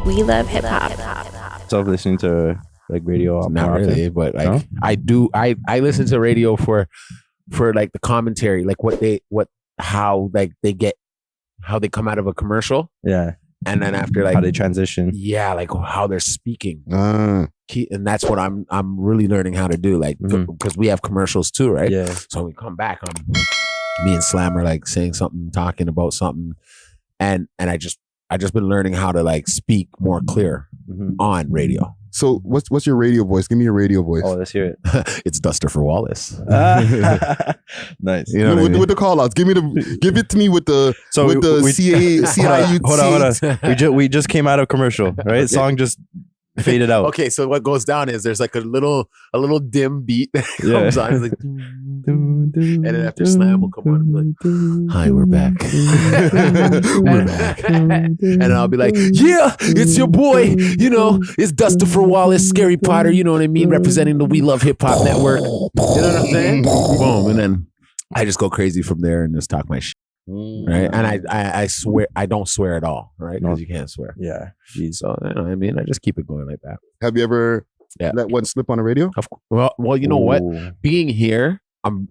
We love hip hop. So listening to like radio. Not really, but like No? I listen to radio for like the commentary, like how they come out of a commercial, Yeah. and then after like How they transition. yeah, like how they're speaking. And that's what I'm really learning how to do, like because we have commercials too, right? Yeah. So when we come back, me and Slam are like saying something, talking about something, and I just been learning how to like speak more clear on radio. So what's your radio voice? Give me your radio voice. Oh, let's hear it. It's Duster for Wallace. Nice. You know what I mean? With the call outs. Give it to me with the CIUT. Hold on. We just came out of commercial, right? Song just faded out. Okay, so what goes down is there's like a little dim beat that comes on. It's like, and then after Slam will come on and be like, "Hi, we're back." We're back. And I'll be like, "Yeah, it's your boy. You know, it's Duster for Wallace, Scary Potter. You know what I mean? Representing the We Love Hip Hop Network. You know what I'm saying? Boom, and then I just go crazy from there and just talk my shit." Right, and I swear I don't swear at all, right? Because you can't swear. Yeah. So you know what I mean, I just keep it going like that. Have you ever let one slip on the radio? Well, you know what? Being here,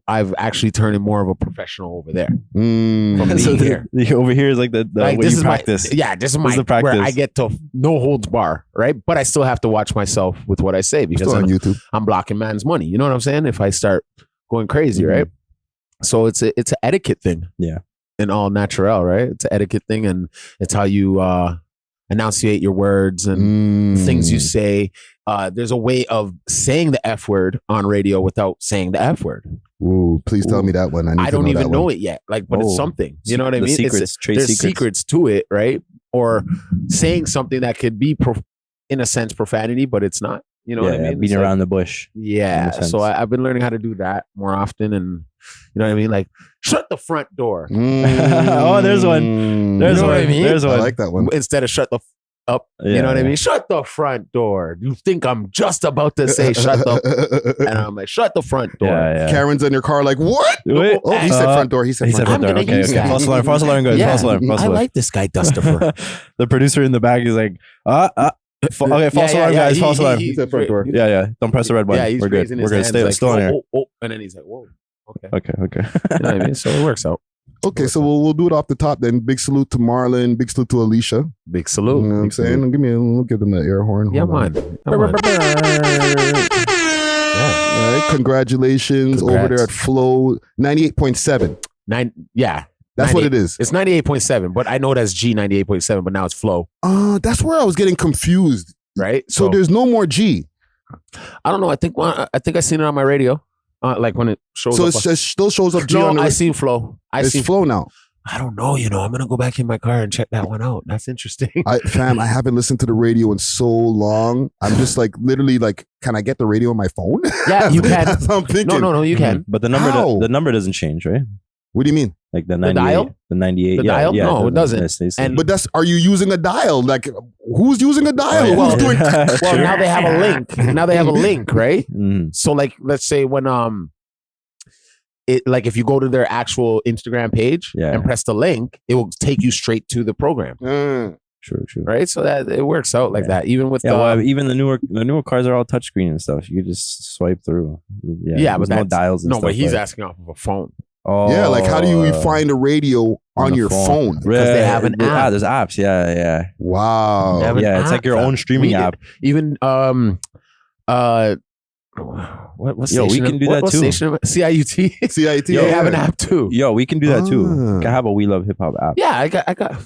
I've actually turned more of a professional over there. From being here. Over here is like the like, way this you is practice. This is my the practice. where I get to no holds bar, right? But I still have to watch myself with what I say because Still on YouTube. I'm blocking man's money. You know what I'm saying? If I start going crazy, right? So it's an etiquette thing. Yeah. In all natural, right? It's an etiquette thing, and it's how you enunciate your words and things you say. There's a way of saying the F word on radio without saying the F word. Ooh, please tell me that one. I don't even know it yet. Like, but it's something. You know what I mean? Secrets, there's secrets to it, right? Or saying something that could be, in a sense, profanity, but it's not. You know what I mean? Beating around the bush. Yeah. So I've been learning how to do that more often, and you know what I mean? Like, shut the front door. Oh, there's one. There's one. What I mean? There's one. I like that one. Instead of shut the up. You know what I mean? Shut the front door. You think I'm just about to say shut the and I'm like, shut the front door. Yeah. Karen's in your car like, what? Wait. Oh, he said front door. He said front door. Okay. False alarm. False alarm goes. False alarm. I like this guy, Dustifer. The producer in the back is like, okay, false alarm, guys. False alarm. He said front door. Yeah. Don't press the red button. Yeah, he's We're good. raising his We're good. hands Stay like, on here. Oh, and then he's like, whoa. Okay. Okay. You know what I mean? So it works out. Okay, so we'll do it off the top then. Big salute to Marlon. Big salute to Alicia. Big salute. You know what I'm saying? We'll give them the air horn. Yeah, Hold on. man. All right, congratulations over there at Flow 98.7. That's what it is. It's 98.7, but I know that's G 98.7, but now it's Flow. That's where I was getting confused. Right? So there's no more G. I don't know. I think I seen it on my radio. Like when it shows So up. it still shows up G No, on the I seen Flow. It's Flow now. I don't know. You know, I'm gonna go back in my car and check that one out. That's interesting. Fam, I haven't listened to the radio in so long. I'm just like literally like, can I get the radio on my phone? Yeah, you can. That's what I'm thinking. No, you can. But the number doesn't change, right? What do you mean? Like the 98, dial? The 98. The dial? No, it doesn't. And but are you using a dial? Like, who's using a dial? Oh, Who's doing? Well, now they have a link. Now they have a link, right? Mm. So, like, let's say when like if you go to their actual Instagram page and press the link, it will take you straight to the program. True. Right? So that it works out like that. Even with even the newer cars are all touchscreen and stuff. You can just swipe through. Yeah, but no dials. And no, stuff, but he's asking off of a phone. Oh, yeah, like how do you find a radio on your phone? Because they have an app. There's apps. Yeah. Wow. Yeah, it's like your own streaming app. Even what station? We can do that too. CIUT. CIUT. They have an app too. Yo, we can do that too. Can have a We Love Hip Hop app. Yeah, I got.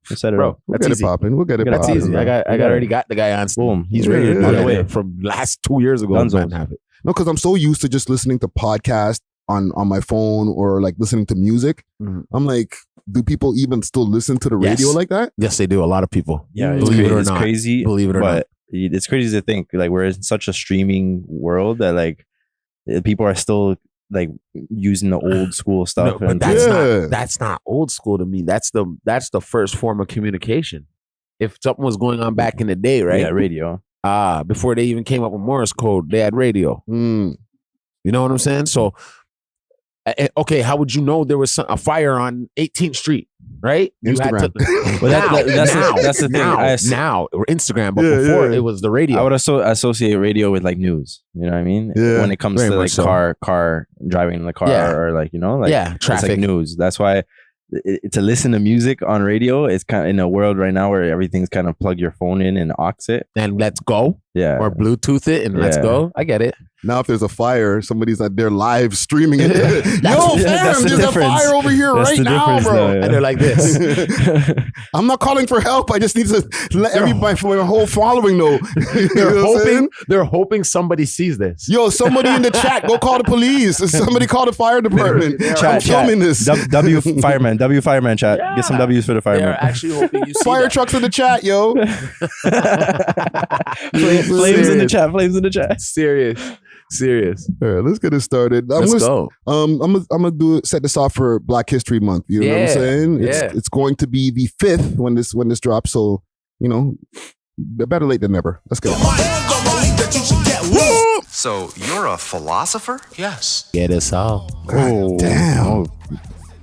Set it Bro, up. We'll get it popping. We'll get it popping. That's easy. I already got the guy on. Boom. He's ready to do on the the way from last 2 years ago. Dunzo. Have it. No, because I'm so used to just listening to podcasts on my phone or like listening to music. I'm like, do people even still listen to the radio like that? Yes, they do. A lot of people. Yeah, it's crazy. Believe it or not. It's crazy to think like we're in such a streaming world that like people are still like using the old school stuff. No, but that's not old school to me. That's the first form of communication. If something was going on back in the day, right? Yeah, radio. Before they even came up with Morse code, they had radio. You know what I'm saying? So, okay, how would you know there was a fire on 18th Street? right? Instagram. That's the thing. Now or Instagram, but Yeah, before yeah. it was the radio. I would associate radio with like news. You know what I mean? Yeah. When it comes Very to much like so. car driving in the car, Yeah. or like, you know, like Yeah, it's traffic. like news. That's why to listen to music on radio, it's kind of in a world right now where everything's kind of plug your phone in and aux it. And let's go, Yeah. or Bluetooth it, and let's Yeah. go. I get it. Now, if there's a fire, somebody's out there live streaming it. Yo, That's fam, the there's difference. a fire over here That's right the now, difference bro. now, yeah. And they're like this. I'm not calling for help. I just need to let my whole following know. You know what I'm saying? They're hoping somebody sees this. Yo, somebody in the chat, go call the police. Somebody call the fire department. I'm filming this. W fireman chat. Get some W's for the They're fireman. actually hoping you see Fire that. trucks in the chat, yo. Flames in the chat. Flames in the chat. Serious. All right, let's get it started. Let's go. I'm gonna set this off for Black History Month. You know what I'm Yeah, saying? yeah. It's going to be the 5th when this drops. So, you know, better late than never. Let's go. So you're a philosopher? Yes. Get us all. Oh, damn. Oh,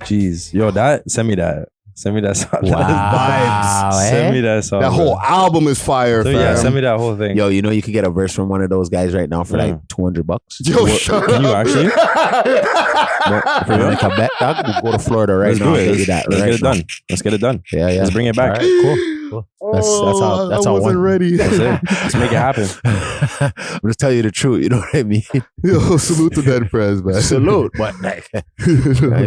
jeez. Yo, send me that. Send me that song. Wow, Send me that song. That whole bro. album is fire, So, fam. yeah, send me that whole thing. Yo, you know you could get a verse from one of those guys right now for like $200. Yo, shut Can you up. actually? If you want to come back, dog, we'll go to Florida right Let's now. do and it. get you that Let's right get it now. done. Let's get it done. Yeah, yeah. Let's bring it back. All right, cool. That's I how wasn't ready. That's it. Let's make it happen. I'm just telling you the truth. You know what I mean? Yo, salute to Dead Prez, man. Salute, but like, I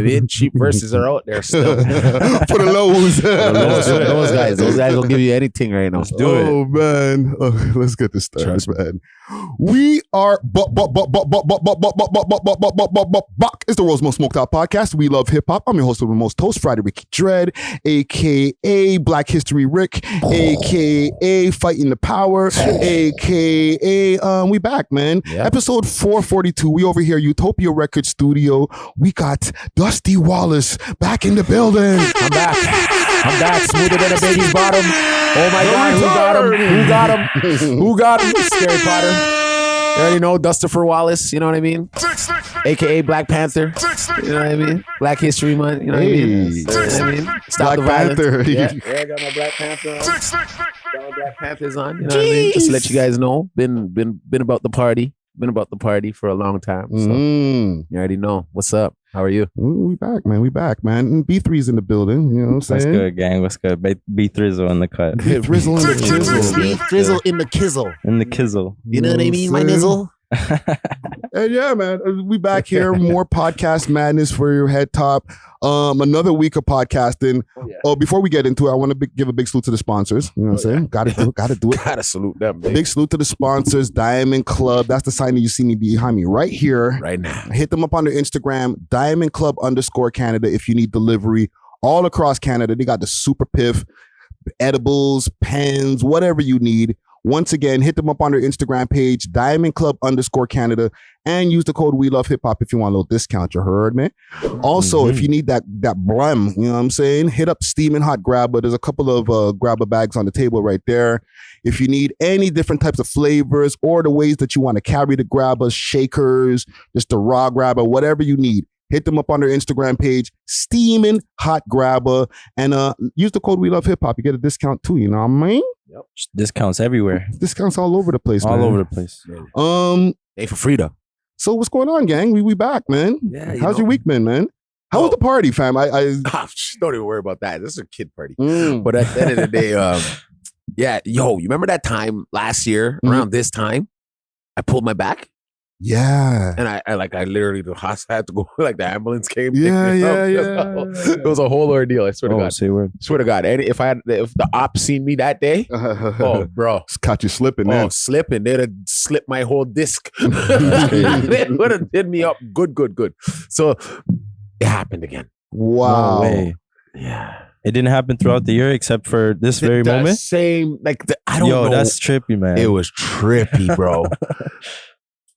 mean, cheap verses are out there still. For the lows. Those guys will give you anything right now. do it. Oh man, let's get this started, Trust man. We are Buck is the world's most smoked out podcast. We love hip hop. I'm your host of the most toast, Friday Ricky Dread, aka Black History Rick, aka Fighting the Power, aka we back, man. Yeah. Episode 442. We over here, Utopia Record Studio. We got Dusty Wallace back in the building. I'm back. Smoother than a baby's bottom. Oh my God, who got him? Who got him? Scary Potter. You already know Dustifer Wallace, you know what I mean? AKA Black Panther. You know what I mean? Black History Month, you know what I mean? You know what I mean? Stop the Black violence. Panther. Yeah, I got my Black Panther on. Got my Black Panthers on, you know what I mean? Just to let you guys know, been about the party. Been about the party for a long time. So you already know. What's up? How are you? We back, man. We back, man. And B3's in the building. You know what I'm saying? What's good, gang? What's good? B Thrizzle in the cut. Thrizzle in the kizzle. Drizzle in the kizzle. In the kizzle. You know what I mean? My nizzle. And yeah, man, we back here. More podcast madness for your head top. Another week of podcasting. Oh, before we get into it, I want to give a big salute to the sponsors. You know what I'm saying? Got to do it. Gotta salute them, baby. Big salute to the sponsors. Diamond Club. That's the sign that you see me behind me right here. Right now. Hit them up on their Instagram, Diamond Club _Canada. If you need delivery all across Canada, they got the super piff, edibles, pens, whatever you need. Once again, hit them up on their Instagram page, Diamond Club _Canada, and use the code We Love Hip Hop if you want a little discount. You heard me. Also, if you need that blem, you know what I'm saying, hit up Steaming Hot Grabber. There's a couple of grabber bags on the table right there. If you need any different types of flavors or the ways that you want to carry the grabbers, shakers, just the raw grabber, whatever you need, hit them up on their Instagram page, Steaming Hot Grabber, and use the code We Love Hip Hop. You get a discount too. You know what I mean? Yep. Discounts everywhere. Discounts all over the place, All man. over the place. Hey, for free though. So what's going on, gang? We back, man. Yeah, you How's know. your week been, man? How was the party, fam? Don't even worry about that. This is a kid party. Mm. But at the end of the day, you remember that time last year around this time? I pulled my back Yeah. and I literally the hospital had to go. Like the ambulance came. Yeah, picked me up. yeah. It was a whole ordeal. I swear to God. Say word. Swear to God. And if the ops seen me that day, oh bro. It's caught you slipping, man. Oh, slipping. They'd have slipped my whole disc. They would have did me up good. So it happened again. Wow. No way. Yeah. It didn't happen throughout the year except for this very The moment. Same, I don't know. Yo, that's trippy, man. It was trippy, bro.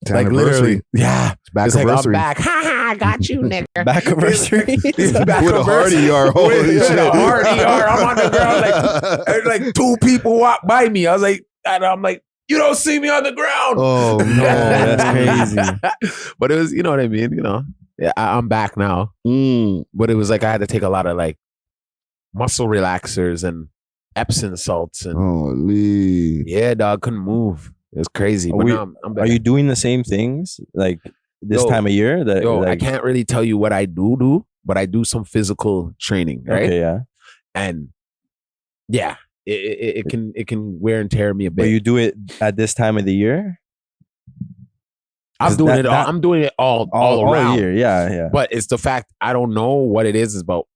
It's like anniversary. literally, yeah. It's back It's like, I'm anniversary. back. Ha ha, I got you, nigga. Back anniversary. With a hard ER. Holy With shit. a hard ER. I'm on the ground. Like two people walk by me. I was like, and I'm like, you don't see me on the ground. Oh, no. That's crazy. But it was, you know what I mean? You know, yeah, I'm back now. Mm. But it was like I had to take a lot of like muscle relaxers and Epsom salts and Holy. yeah, dog, couldn't move. It was crazy. But now I'm Are better. you doing the same things like this Yo, time of year? That I like, can't really tell you what I do, but I do some physical training, right? okay, yeah. And yeah, it can wear and tear me a bit. But you do it at this time of the year? I'm doing it all around. year. Yeah. But it's the fact I don't know what it is about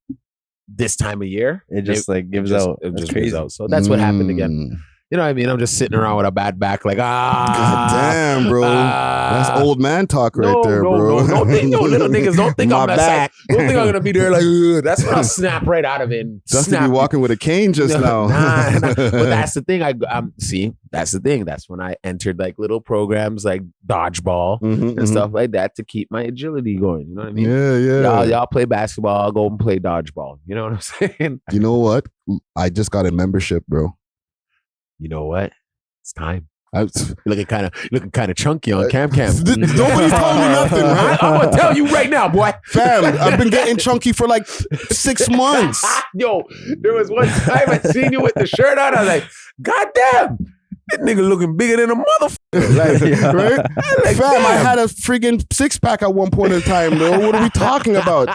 this time of year. It just like gives It out. just That's gives crazy. out. So that's what happened again. You know what I mean? I'm just sitting around with a bad back, like God damn, bro. That's old man talk right there, bro. No, little niggas, don't think I'm My that back. Don't think I'm gonna be there like, ugh. That's when I'll snap right out of it. And Dusty snap be walking with a cane just now. Nah. But that's the thing. That's the thing. That's when I entered like little programs like dodgeball and stuff like that to keep my agility going. You know what I mean? Yeah. Y'all play basketball. I'll go and play dodgeball. You know what I'm saying? You know what? I just got a membership, bro. You know what? It's time. I, You're looking kind of chunky on cam. Nobody's telling me nothing, right? I'm gonna tell you right now, boy. Fam, I've been getting chunky for like 6 months. Yo, there was one time I seen you with the shirt on. I was like, God damn, that nigga looking bigger than a motherfucker. Like, Right? like, Fam, I damn. had a friggin' 6-pack at one point in time, bro. What are we talking about?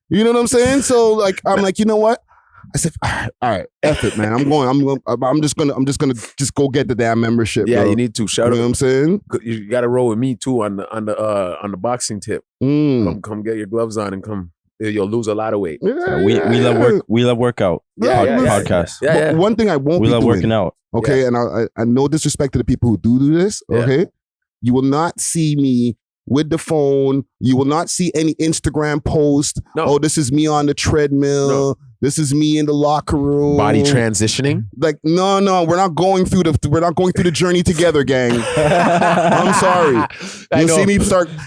You know what I'm saying? So like, I'm like, you know what? I said, all right, F it, man. I'm just gonna go get the damn membership. Yeah, bro. you need to shout You know what out. I'm saying? You got to roll with me too on the boxing tip. Come get your gloves on and come. You'll lose a lot of weight. Yeah, We love work. We love workout. Podcast. Yeah. But one thing I won't We be love doing, working out. okay, and I no disrespect to the people who do this, Yeah. okay? You will not see me with the phone. You will not see any Instagram post. No. Oh, this is me on the treadmill. No. This is me in the locker room. Body transitioning. Like, no, we're not going through the journey together, gang. I'm sorry.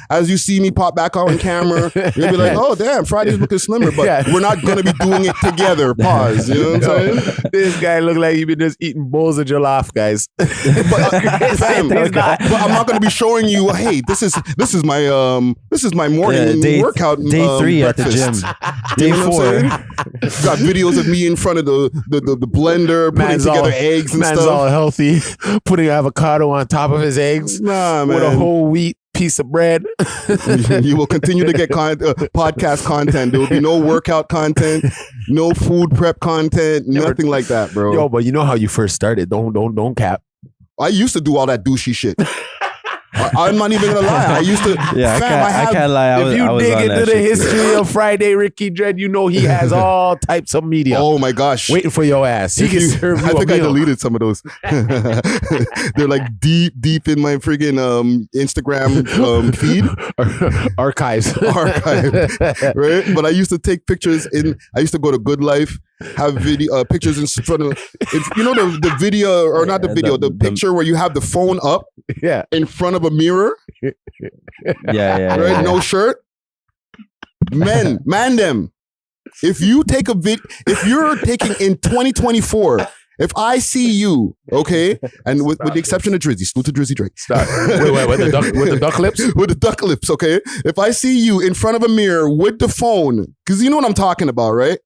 As you see me pop back on camera, you'll be like, oh damn, Friday's looking slimmer, but we're not gonna be doing it together. Pause. You know what I'm saying? This guy look like he been just eating bowls of jollof, guys. Fam, but I'm not gonna be showing you, hey, this is my morning workout. Day 3 at the breakfast. gym. You Day know what I'm 4. saying? Got videos of me in front of the blender, putting together eggs and man's stuff. all healthy, putting avocado on top of his eggs Nah, man. with a whole wheat piece of bread. You will continue to get podcast content. There will be no workout content, no food prep content, nothing like that, bro. Yo, but you know how you first started. Don't cap. I used to do all that douchey shit. I'm not even gonna lie. I used to. Yeah, I can't lie. I If was you dig on into that the shit. history of Friday Ricky Dread, you know he has all types of media Oh my gosh. waiting for your ass. He If can you- serve you I a think I meal. deleted some of those. They're like deep in my friggin' Instagram feed. Archives. Archive. Right? But I used to take pictures I used to go to Good Life, have video pictures in front of the video, or not the video, the picture where you have the phone up Yeah. in front of a mirror, Yeah. right? No shirt. Man them. If you take if you're taking in 2024, if I see you, okay, and with the exception of Drizzy, salute to Drizzy Drake. Stop. Wait, with the duck lips? With the duck lips, okay? If I see you in front of a mirror with the phone, because you know what I'm talking about, right?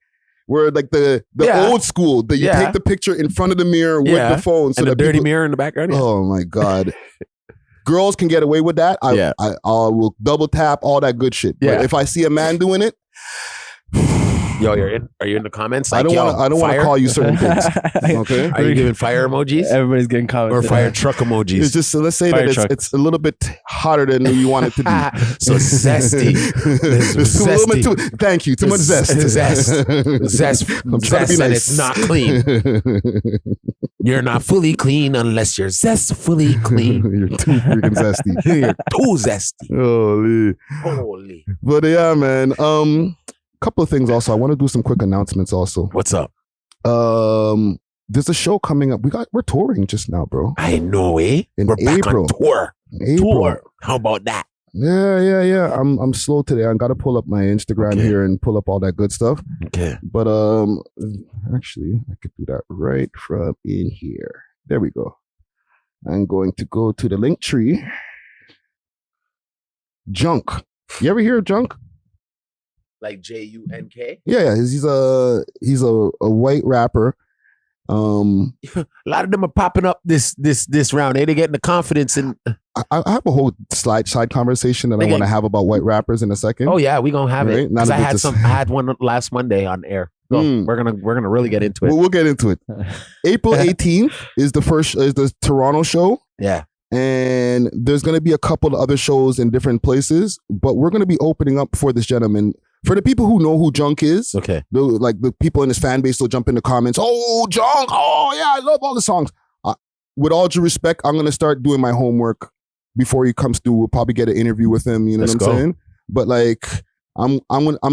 Where like the old school, that you take the picture in front of the mirror with the phone. So and the that dirty people, mirror in the background. Yeah. Oh my God. Girls can get away with that. I will double tap all that good shit. Yeah. But if I see a man doing it, Yo, are you in the comments? I don't want to call you certain things. Okay. Are you giving fire emojis? Everybody's getting comments. Or fire truck emojis? It's just, so let's say Fire that truck. it's a little bit hotter than you want it to be. So zesty. It's a little bit too, thank you. Too much zest. Zest. I'm trying to be Zest, and nice. it's not clean. You're not fully clean unless you're zestfully clean. You're too freaking zesty. You're too zesty. Holy. Holy. But yeah, man. Couple of things also. I want to do some quick announcements also. What's up? There's a show coming up. We're touring just now, bro. I know, eh? In We're back April. on tour. April. How about that? Yeah. I'm slow today. I gotta pull up my Instagram here and pull up all that good stuff. Okay. But actually I could do that right from in here. There we go. I'm going to go to the link tree. Junk. You ever hear of Junk? Like J-U-N-K? Yeah, he's a white rapper. A lot of them are popping up this round. They getting the confidence and I have a whole side conversation that I want to have about white rappers in a second. oh yeah, we gonna have it. Right? Because I had one last Monday on air. So we're gonna really get into it. We'll get into it. April 18th is the Toronto show. Yeah. And there's gonna be a couple of other shows in different places, but we're gonna be opening up for this gentleman. For the people who know who Junk is, okay, the people in his fan base will jump in the comments. Oh, Junk! Oh, yeah, I love all the songs. With all due respect, I'm gonna start doing my homework before he comes through. We'll probably get an interview with him. You know what I'm saying? But like, I'm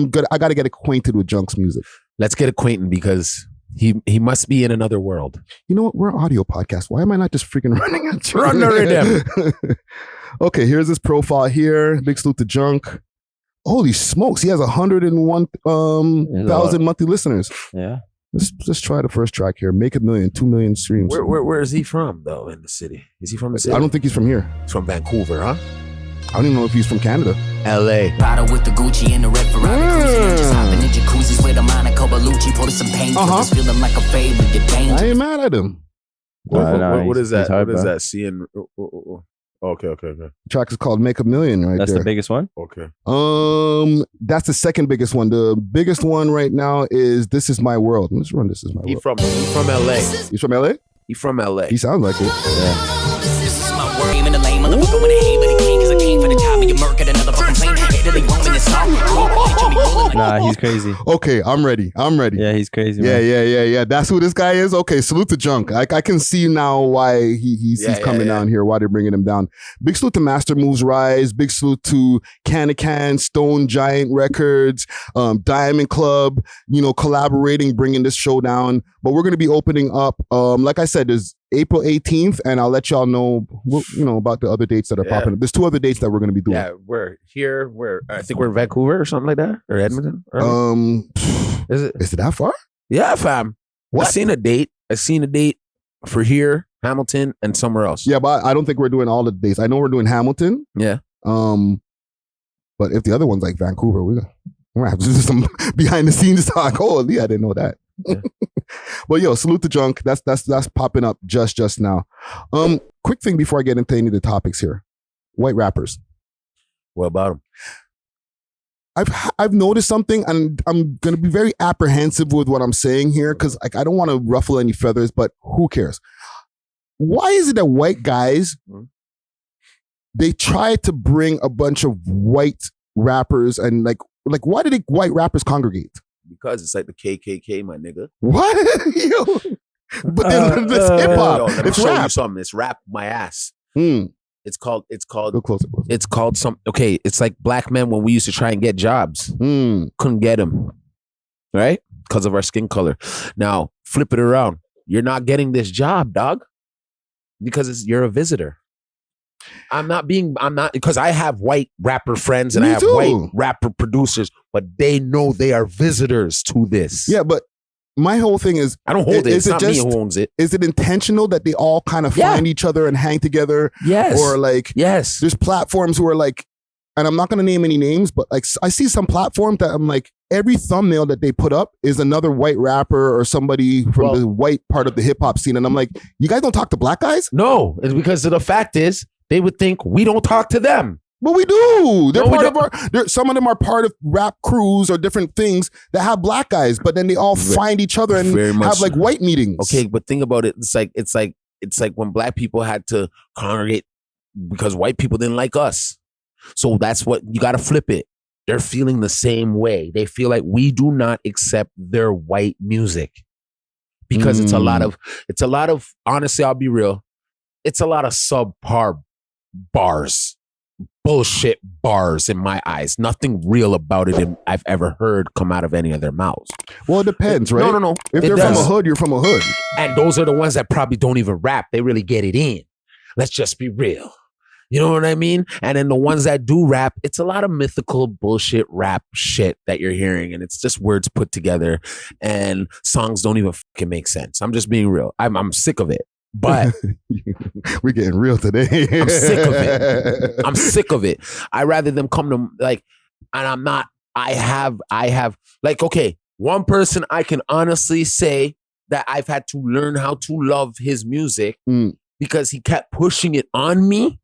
good. I gotta get acquainted with Junk's music. Let's get acquainted because he must be in another world. You know what? We're an audio podcast. Why am I not just freaking running at you? Run the rhythm. Okay, here's his profile here. Big salute to Junk. Holy smokes, he has 101,000 monthly listeners. Yeah. Let's try the first track here. Make 1 million, 2 million streams. Where is he from though? In the city? Is he from the city? I don't think he's from here. He's from Vancouver, huh? I don't even know if he's from Canada. L.A. Bottle with the Gucci in the red Ferrari cruising. Just hopping in jacuzzis with a Monaco Bellucci. Pour some pain. Feeling like a favorite. You're dangerous. I ain't mad at him. What is that? Hard, what is bro. that? Seeing. Okay. The track is called Make 1 Million right That's there. the biggest one? Okay. That's the second biggest one. The biggest one right now is This Is My World. Let's run This Is My World. He from L.A. He's from LA? He from L.A. He sounds like it. Yeah. This is my word. Aim in the lane, motherfucker when they hate, but he can't, cause I came for the job and you murk at another fucking plane. Italy, Rome, and it's all. Nah, he's crazy. Okay, I'm ready. Yeah, he's crazy, Yeah, man. yeah. That's who this guy is. Okay, salute to Junk. I can see now why he's coming down here, why they're bringing him down. Big salute to Master Moves Rise. Big salute to Can, Stone Giant Records, Diamond Club, collaborating, bringing this show down. But we're going to be opening up, like I said, there's April 18th, and I'll let y'all know, about the other dates that are popping up. There's 2 other dates that we're going to be doing. Yeah, we're here. I think we're in Vancouver or something like that, or Edmonton. Is it that far? Yeah, fam. What? I seen a date for here, Hamilton, and somewhere else. Yeah, but I don't think we're doing all the dates. I know we're doing Hamilton. Yeah. But if the other one's like Vancouver, we're gonna have to do some behind the scenes talk. Oh, yeah, I didn't know that. Yeah. But salute to Junk. That's popping up just now. Quick thing before I get into any of the topics here. White rappers. What about them? I've noticed something, and I'm gonna be very apprehensive with what I'm saying here because I don't want to ruffle any feathers, but who cares? Why is it that white guys they try to bring a bunch of white rappers and like why do white rappers congregate? Because it's like the KKK, my nigga. What? But then it's hip hop. Let me It's show you rap. something. It's rap my ass. It's called Go closer. it's called some. Okay, it's like black men when we used to try and get jobs, couldn't get them, right? Because of our skin color. Now flip it around. You're not getting this job, dog, because you're a visitor. I'm not because I have white rapper friends and Me I have too. white rapper producers, but they know they are visitors to this. Yeah, but my whole thing is I don't hold it. It's it not me who owns it. Is it intentional that they all kind of find each other and hang together? Yes. Or yes. There's platforms who are like, and I'm not going to name any names, but like I see some platform that I'm like, every thumbnail that they put up is another white rapper or somebody from the white part of the hip hop scene. And I'm like, you guys don't talk to black guys? No, it's because of the fact is they would think we don't talk to them. But we do. They're No, we part of our. Some of them are part of rap crews or different things that have black guys, but then they all find each other and Very much have like so. white meetings. Okay, but think about it. It's like when black people had to congregate because white people didn't like us. So that's what you got to flip it. They're feeling the same way. They feel like we do not accept their white music because it's a lot of. Honestly, I'll be real. It's a lot of subpar bars. Bullshit bars in my eyes. Nothing real about it I've ever heard come out of any of their mouths. Well, it depends, right? No. If they're from a hood, you're from a hood. And those are the ones that probably don't even rap. They really get it in. Let's just be real. You know what I mean? And then the ones that do rap, it's a lot of mythical bullshit rap shit that you're hearing. And it's just words put together and songs don't even fucking make sense. I'm just being real. I'm sick of it. But we're getting real today. I'm sick of it. I'm sick of it. I rather them come to and I'm not I have like, okay, one person I can honestly say that I've had to learn how to love his music because he kept pushing it on me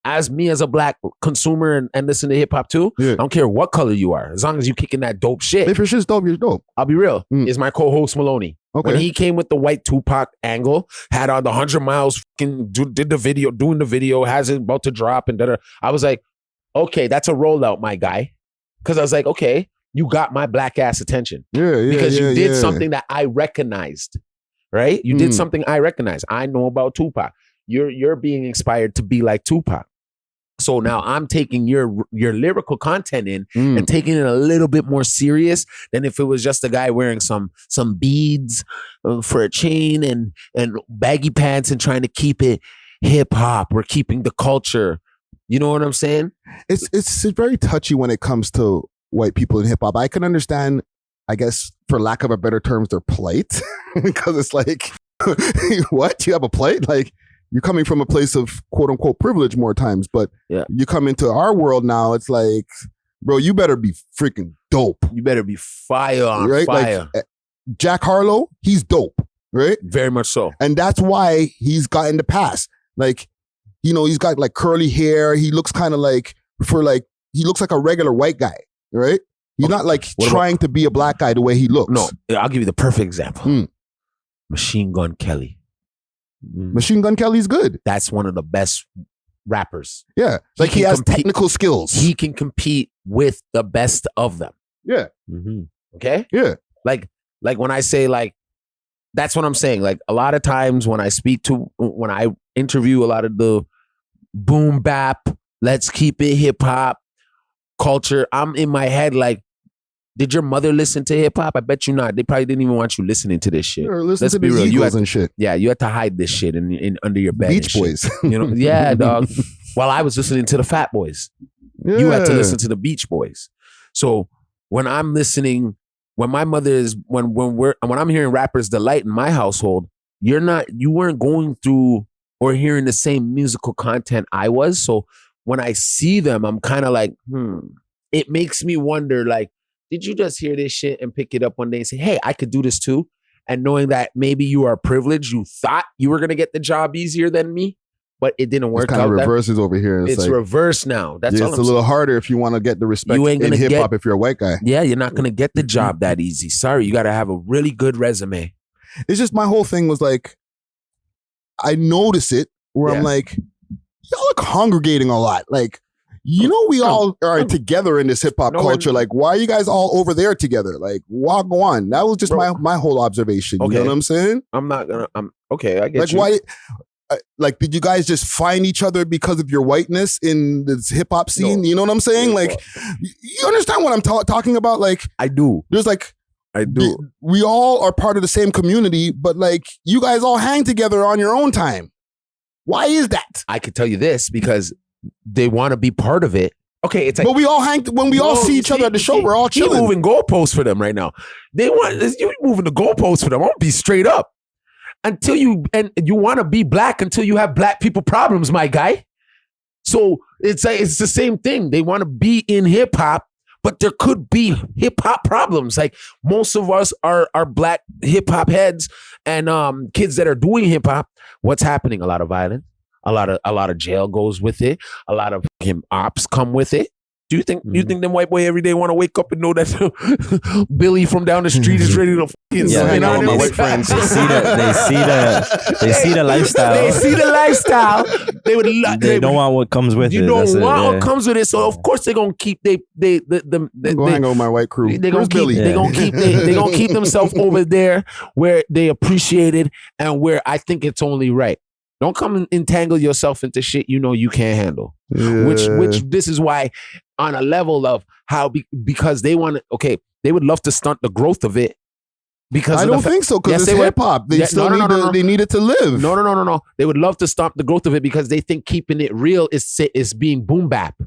as a black consumer and listen to hip hop too. Yeah. I don't care what color you are, as long as you kicking that dope shit. If your shit's dope, you're dope. I'll be real. Is my co-host Maloney. Okay. When he came with the white Tupac angle, had on the 100 miles, doing the video, has it about to drop and da-da. I was like, okay, that's a rollout, my guy. Because I was like, okay, you got my black ass attention. Because you did something that I recognized, right? You did something I recognized. I know about Tupac. You're being inspired to be like Tupac. So now I'm taking your lyrical content in and taking it a little bit more serious than if it was just a guy wearing some beads for a chain and baggy pants and trying to keep it hip hop. We're keeping the culture. You know what I'm saying? It's very touchy when it comes to white people in hip hop. I can understand, I guess, for lack of a better terms, their plight because it's like, what? You have a plight? Like, you're coming from a place of quote unquote privilege more times, but you come into our world now, it's like, bro, you better be freaking dope. You better be fire on fire. Like, Jack Harlow, he's dope, right? Very much so. And that's why he's gotten the pass. Like, you know, he's got like curly hair. He looks kind of like, he looks like a regular white guy, right? He's not like trying to be a black guy the way he looks. No, I'll give you the perfect example. Machine Gun Kelly. Machine Gun Kelly's good. That's one of the best rappers. Yeah. Like he has technical skills. He can compete with the best of them. Yeah. Okay? Yeah. Like when I say like, that's what I'm saying. Like a lot of times when I interview a lot of the boom bap, let's keep it hip hop culture, I'm in my head like, did your mother listen to hip hop? I bet you not. They probably didn't even want you listening to this shit. Let's be real. You had and shit. Yeah, you had to hide this shit in under your bed. Beach Boys. You know, yeah, dog. While I was listening to the Fat Boys, you had to listen to the Beach Boys. So when I'm listening, when my mother is when I'm hearing rappers delight in my household, you weren't going through or hearing the same musical content I was. So when I see them, I'm kind of like, It makes me wonder, like, did you just hear this shit and pick it up one day and say, hey, I could do this too? And knowing that maybe you are privileged, you thought you were going to get the job easier than me, but it didn't work out. It kind of reverses over here. It's like, reversed now. That's all. It's a little harder if you want to get the respect in hip hop if you're a white guy. Yeah, you're not going to get the job that easy. Sorry, you got to have a really good resume. It's just my whole thing was like, I notice it where I'm like, y'all are congregating a lot. Like, you know, we all are together in this hip hop culture. Like, why are you guys all over there together? Like, Wack100. That was just my whole observation. You know what I'm saying? Okay, I get like, you. Why? Like, did you guys just find each other because of your whiteness in this hip hop scene? No. You know what I'm saying? Like, you understand what I'm talking about? Like, I do. There's like, I do. We all are part of the same community, but like, you guys all hang together on your own time. Why is that? I could tell you this because they want to be part of it. Okay, it's like, but we all hang when we all see each other at the show. We're all chilling. You're moving goalposts for them right now. You're moving the goalposts for them. I won't be straight up until you want to be black until you have black people problems, my guy. So it's the same thing. They want to be in hip hop, but there could be hip hop problems. Like most of us are black hip hop heads and kids that are doing hip hop. What's happening? A lot of violence. A lot of jail goes with it. A lot of ops come with it. Do you think them white boy every day want to wake up and know that Billy from down the street is ready to fucking hang out with my white friends? They see the lifestyle. They see the lifestyle. They don't want what comes with it. You don't want what comes with it. So of course they're gonna keep go hang out with my white crew. They're gonna keep themselves over there where they appreciate it and where I think it's only right. Don't come and entangle yourself into shit you know you can't handle. Yeah. Which this is why on a level of because they want to, they would love to stunt the growth of it. Because I don't think so, because it's hip hop. They they need it to live. No. They would love to stop the growth of it because they think keeping it real is being boom bap.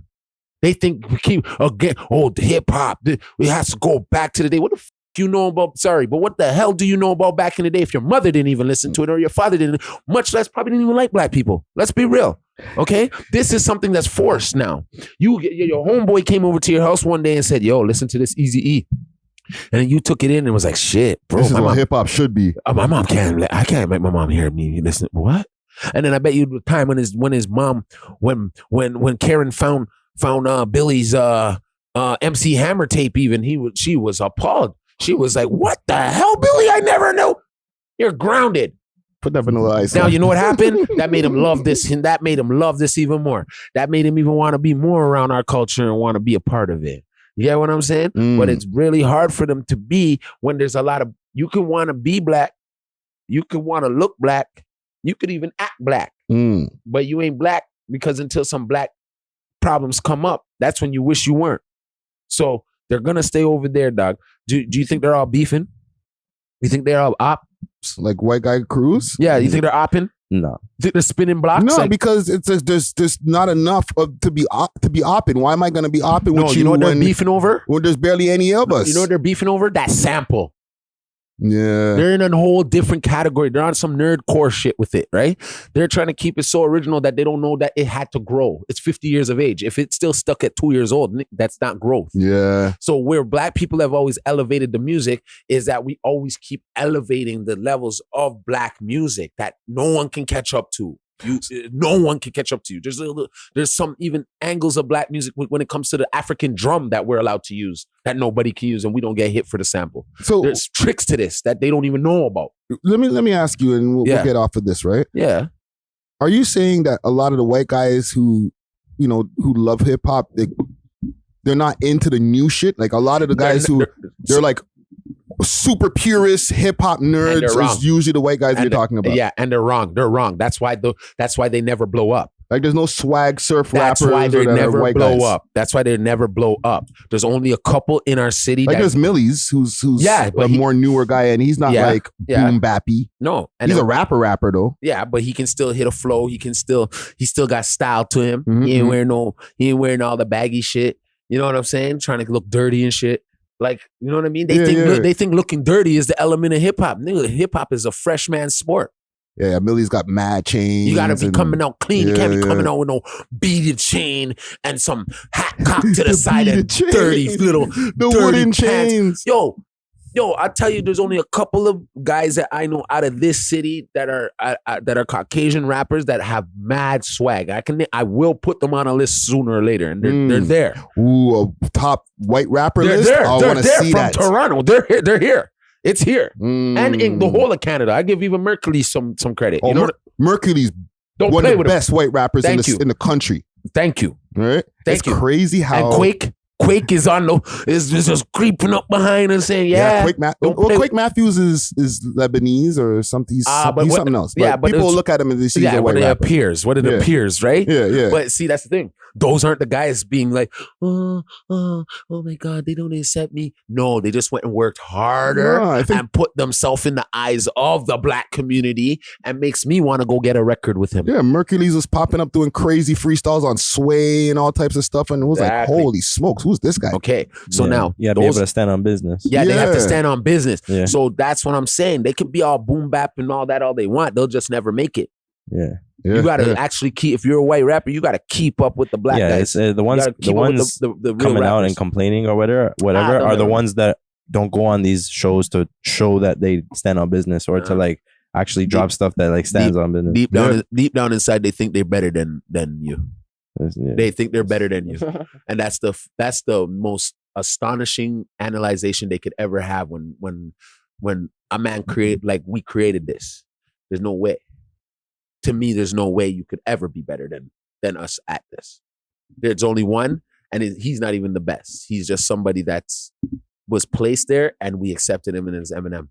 They think the hip hop, we have to go back to the day. What the you know about, but what the hell do you know about back in the day if your mother didn't even listen to it or your father didn't, much less probably didn't even like black people? Let's be real. Okay, this is something that's forced now. Your homeboy came over to your house one day and said, "Yo, listen to this Eazy-E," and then you took it in and was like, "Shit, bro, This is my what mom, hip hop should be. my mom can't. I can't make my mom hear me listen. What?" And then I bet you the time when his mom, when Karen found Billy's MC Hammer tape, even she was appalled. She was like, "What the hell, Billy? I never knew. You're grounded." Put that Vanilla Ice. Now, on. you know what happened? That made him love this, and that made him love this even more. That made him even want to be more around our culture and want to be a part of it. You get what I'm saying? But it's really hard for them to be when there's a lot of, you can want to be black, you can want to look black, you could even act black, but you ain't black because until some black problems come up, that's when you wish you weren't. So they're going to stay over there, dog. Do you think they're all beefing? You think they're all op? Like White Guy Cruise? Yeah, you think they're opping? No. You think they're spinning blocks? No, Like, because there's not enough to be opping. Why am I going to be opping no, with you know what they're beefing over? when there's barely any of us? You know what they're beefing over? That sample. Yeah. They're in a whole different category. They're on some nerdcore shit with it, right? They're trying to keep it so original that they don't know that it had to grow. It's 50 years of age. If it's still stuck at 2 years old, that's not growth. Yeah. So where black people have always elevated the music is that we always keep elevating the levels of black music that no one can catch up to. No one can catch up to you. There's some even angles of black music when it comes to the African drum that we're allowed to use that nobody can use, and we don't get hit for the sample. So There's tricks to this that they don't even know about. let me ask you, and we'll get off of this, right? Yeah. Are you saying that a lot of the white guys who love hip hop, they're not into the new shit? Like a lot of the guys they're like super purist hip hop nerds is usually the white guys you're talking about. Yeah, and they're wrong. They're wrong. That's why they never blow up. Like there's no swag surf That's rappers. why they never white blow guys. up. That's why they never blow up. There's only a couple in our city. Like there's Millie's, who's but a more newer guy, and he's not like boom bappy. No, and he's a rapper though. Yeah, but he can still hit a flow. He still got style to him. Mm-hmm. He ain't wearing all the baggy shit. You know what I'm saying? Trying to look dirty and shit. Like, you know what I mean? They think looking dirty is the element of hip hop. Nigga, hip hop is a fresh man's sport. Yeah, Millie's got mad chains. You gotta be coming out clean. You can't be coming out with no beaded chain and some hat cock to the side and dirty little wooden pants. chains. Yo, I tell you, there's only a couple of guys that I know out of this city that are Caucasian rappers that have mad swag. I will put them on a list sooner or later, and they're there. Ooh, a top white rapper They're list. there. I They're want to there see from that. Toronto. They're here. It's here, and in the whole of Canada. I give even Mercury some credit. Oh, You know, Mercury's don't one play of the with best white rappers in the country. Thank you. Right? Thank you. Crazy how and Quake is is just creeping up behind and saying, Quake Matthews is Lebanese or something. He's something else. But but people look at him and they see he's a white rapper. What it appears, right? Yeah. But see, that's the thing. Those aren't the guys being like, oh my God, they don't accept me. No, they just went and worked harder and put themselves in the eyes of the black community and makes me want to go get a record with him. Yeah, Mercules was popping up doing crazy freestyles on Sway and all types of stuff. And it was like, holy smokes, who's this guy? Okay, so now you have to be able to stand on business. Yeah, they have to stand on business. Yeah. So that's what I'm saying. They can be all boom bap and all that all they want. They'll just never make it. Yeah. You gotta actually keep. If you're a white rapper, you gotta keep up with the black guys. It's, the ones the coming real out rappers. and complaining or whatever are the ones that don't go on these shows to show that they stand on business or to like actually drop stuff that like stands on business. Deep down inside, they think they're better than you. They think they're better than you, and that's the most astonishing analyzation they could ever have when a man we created this. There's no way. To me, there's no way you could ever be better than us at this. There's only one, and he's not even the best. He's just somebody was placed there, and we accepted him as Eminem.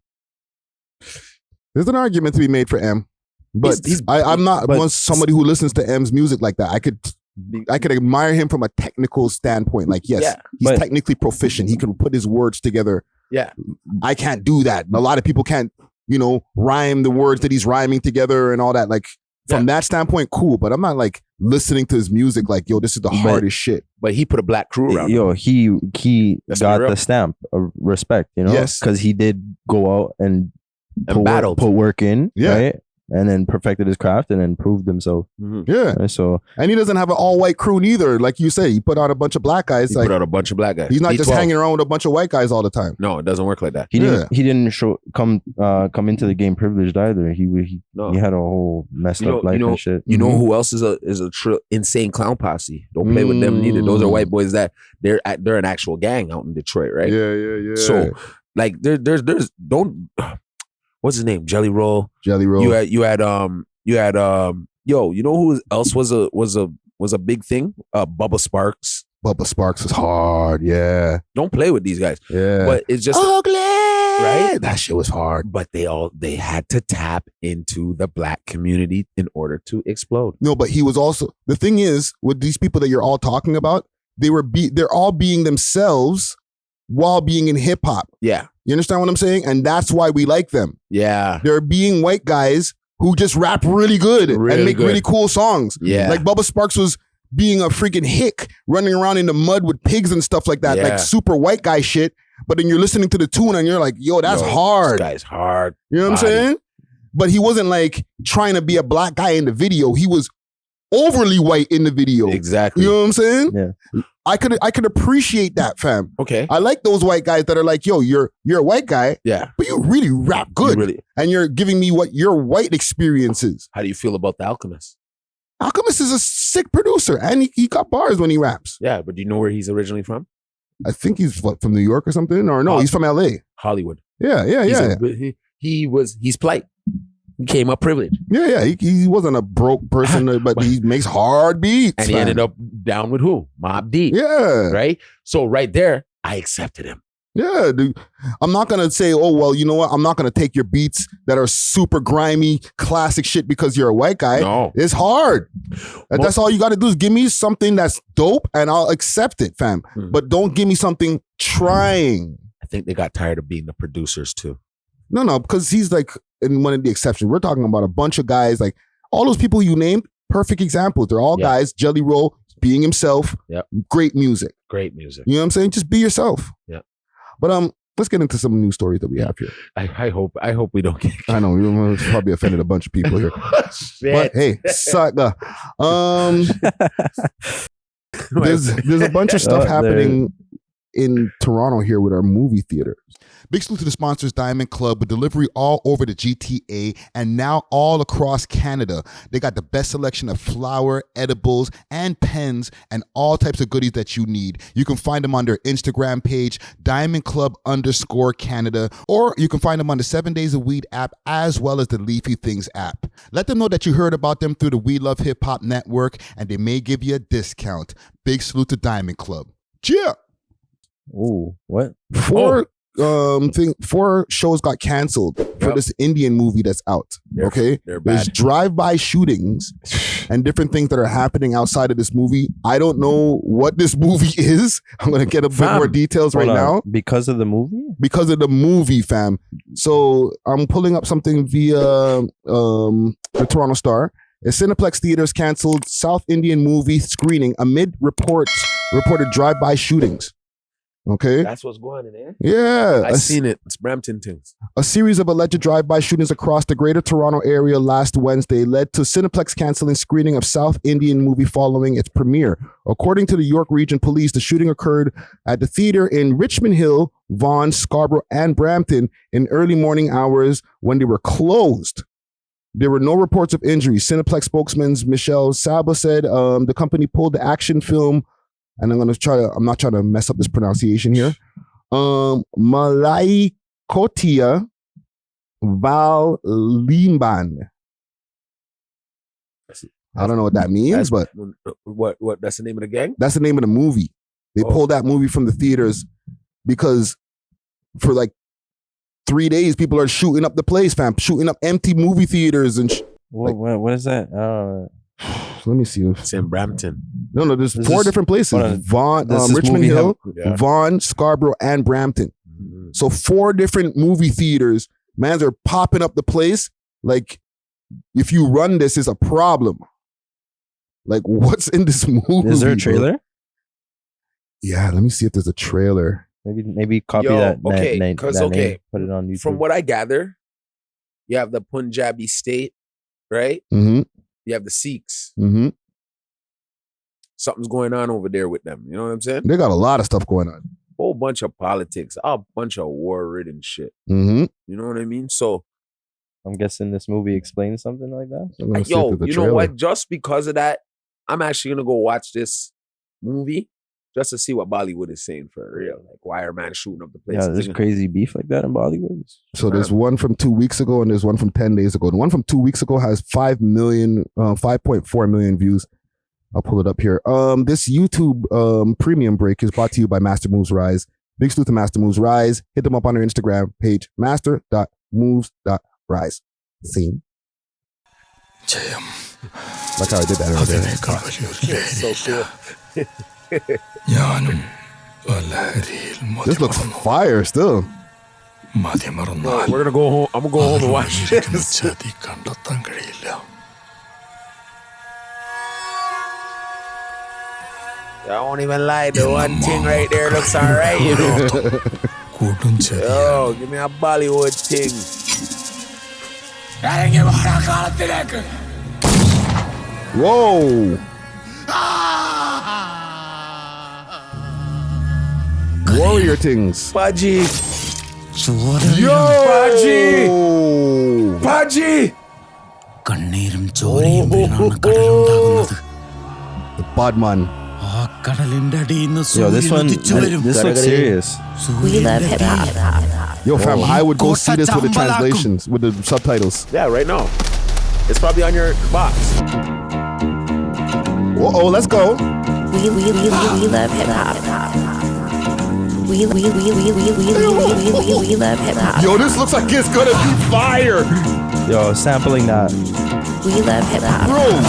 There's an argument to be made for M, but I'm not somebody who listens to M's music like that. I could admire him from a technical standpoint. Like, yes, he's technically proficient. He can put his words together. Yeah, I can't do that. A lot of people can't, rhyme the words that he's rhyming together and all that. Like, from that standpoint, cool. But I'm not like listening to his music like, yo, this is the hardest shit. But he put a black crew around. Yo, he got the stamp of respect, Yes, because he did go out and battle, put work in, right? and then perfected his craft and then proved himself. Yeah. Right? So And he doesn't have an all-white crew neither. Like you say, he put out a bunch of black guys. He Like, put out a bunch of black guys. he's not just B12. hanging around with a bunch of white guys all the time. No, it doesn't work like that. he didn't come into the game privileged either. He had a whole messed up life and shit. You know who else is a insane clown posse? Don't play with them neither. Those are white boys that they're an actual gang out in Detroit, right? Yeah. So like there's don't what's his name? Jelly Roll. You had you know who else was a big thing? Bubba Sparks. Bubba Sparks is hard. Yeah. Don't play with these guys. Yeah. But it's just ugly. right? That shit was hard. But they had to tap into the black community in order to explode. No, but he was also, the thing is, with these people that you're all talking about, they're all being themselves while being in hip hop. Yeah. You understand what I'm saying? And that's why we like them. Yeah. They're being white guys who just rap really good and make really cool songs. Yeah. Like Bubba Sparks was being a freaking hick running around in the mud with pigs and stuff like that. Yeah. Like super white guy shit. But then you're listening to the tune and you're like, yo, that's hard. This guy's hard. You know what I'm saying? But he wasn't like trying to be a black guy in the video. He was overly white in the video. Exactly. You know what I'm saying? Yeah. I could appreciate that, fam. Okay. I like those white guys that are like, yo, you're a white guy, Yeah. but you really rap good. And you're giving me what your white experience is. How do you feel about The Alchemist? Alchemist is a sick producer and he got bars when he raps. Yeah, but do you know where he's originally from? I think he's from New York or something. Or no, he's from LA. Hollywood. Yeah. He's polite. He came up privileged. Yeah. He wasn't a broke person, but he makes hard beats. And he ended up down with who? Mobb Deep. Yeah. Right? So right there, I accepted him. Yeah, dude. I'm not going to say, oh, well, you know what? I'm not going to take your beats that are super grimy, classic shit because you're a white guy. No. It's hard. That's all you got to do is give me something that's dope and I'll accept it, fam. But don't give me something trying. I think they got tired of being the producers too. No, because he's like in one of the exceptions. We're talking about a bunch of guys, like all those people you named, perfect examples. They're all guys, Jelly Roll, being himself. Yep. Great music. Great music. You know what I'm saying? Just be yourself. Yeah. But let's get into some news stories that we have here. I hope we don't get. I know we probably offended a bunch of people here. But hey, sucker. There's a bunch of stuff happening in Toronto here with our movie theater. Big salute to the sponsors, Diamond Club, with delivery all over the GTA and now all across Canada. They got the best selection of flour, edibles, and pens, and all types of goodies that you need. You can find them on their Instagram page, DiamondClub_Canada, or you can find them on the 7 Days of Weed app, as well as the Leafy Things app. Let them know that you heard about them through the We Love Hip Hop Network, and they may give you a discount. Big salute to Diamond Club. Cheer! Ooh, what? Four shows got canceled for this Indian movie that's out. There's drive-by shootings and different things that are happening outside of this movie. I don't know what this movie is. I'm gonna get a bit more details right now. Because of the movie? Because of the movie, fam. So I'm pulling up something via the Toronto Star. A Cineplex Theatre's canceled South Indian movie screening amid reported drive-by shootings. Okay. That's what's going on there. Yeah. I've seen it. It's Brampton things. A series of alleged drive-by shootings across the greater Toronto area last Wednesday led to Cineplex canceling screening of South Indian movie following its premiere. According to the York Region Police, the shooting occurred at the theater in Richmond Hill, Vaughan, Scarborough, and Brampton in early morning hours when they were closed. There were no reports of injuries. Cineplex spokesman Michelle Saba said the company pulled the action film, and I'm not trying to mess up this pronunciation here. Malaikotia Valimban. I don't know what that means, but what? That's the name of the gang? That's the name of the movie. They pulled that movie from the theaters because for like 3 days, people are shooting up the place, fam, shooting up empty movie theaters and. What is that? Let me see. It's in Brampton. No, there's four different places. Vaughan, Richmond Hill, Vaughan, Scarborough, and Brampton. Mm-hmm. So 4 different movie theaters. Mans are popping up the place. Like, if you run this, is a problem. Like, what's in this movie? Is there a trailer? Bro? Yeah, let me see if there's a trailer. Maybe copy that. Okay, because put it on YouTube. From what I gather, you have the Punjabi state right? Mm-hmm. You have the Sikhs. Mm-hmm. Something's going on over there with them. You know what I'm saying? They got a lot of stuff going on. Whole bunch of politics, a bunch of war-ridden shit. Mm-hmm. You know what I mean? So, I'm guessing this movie explains something like that. yo, you know what? Just because of that, I'm actually gonna go watch this movie just to see what Bollywood is saying for real. Like, why are man shooting up the place? Yeah, there's crazy beef like that in Bollywood. So there's one from 2 weeks ago and there's one from 10 days ago. The one from 2 weeks ago has 5.4 million views. I'll pull it up here. This YouTube premium break is brought to you by Master Moves Rise. Big salute to Master Moves Rise. Hit them up on their Instagram page, master.moves.rise. Scene. Like how I did that earlier. So cool. This looks fire still. We're gonna go home. I'm gonna go home and watch this. I won't even lie. The one thing right there looks alright, you know. Yo, give me a Bollywood thing. Whoa. Warrior things. Paji. Yo. Paji. The Badman. Yo, this one, this looks serious. We love hip hop. Yo, fam, I would go see this with the translations, with the subtitles. Yeah, right now. It's probably on your box. Oh, let's go. We love hip hop. We love hip hop. Yo, this looks like it's gonna be fire. Yo, sampling that. We love hip hop. Bro.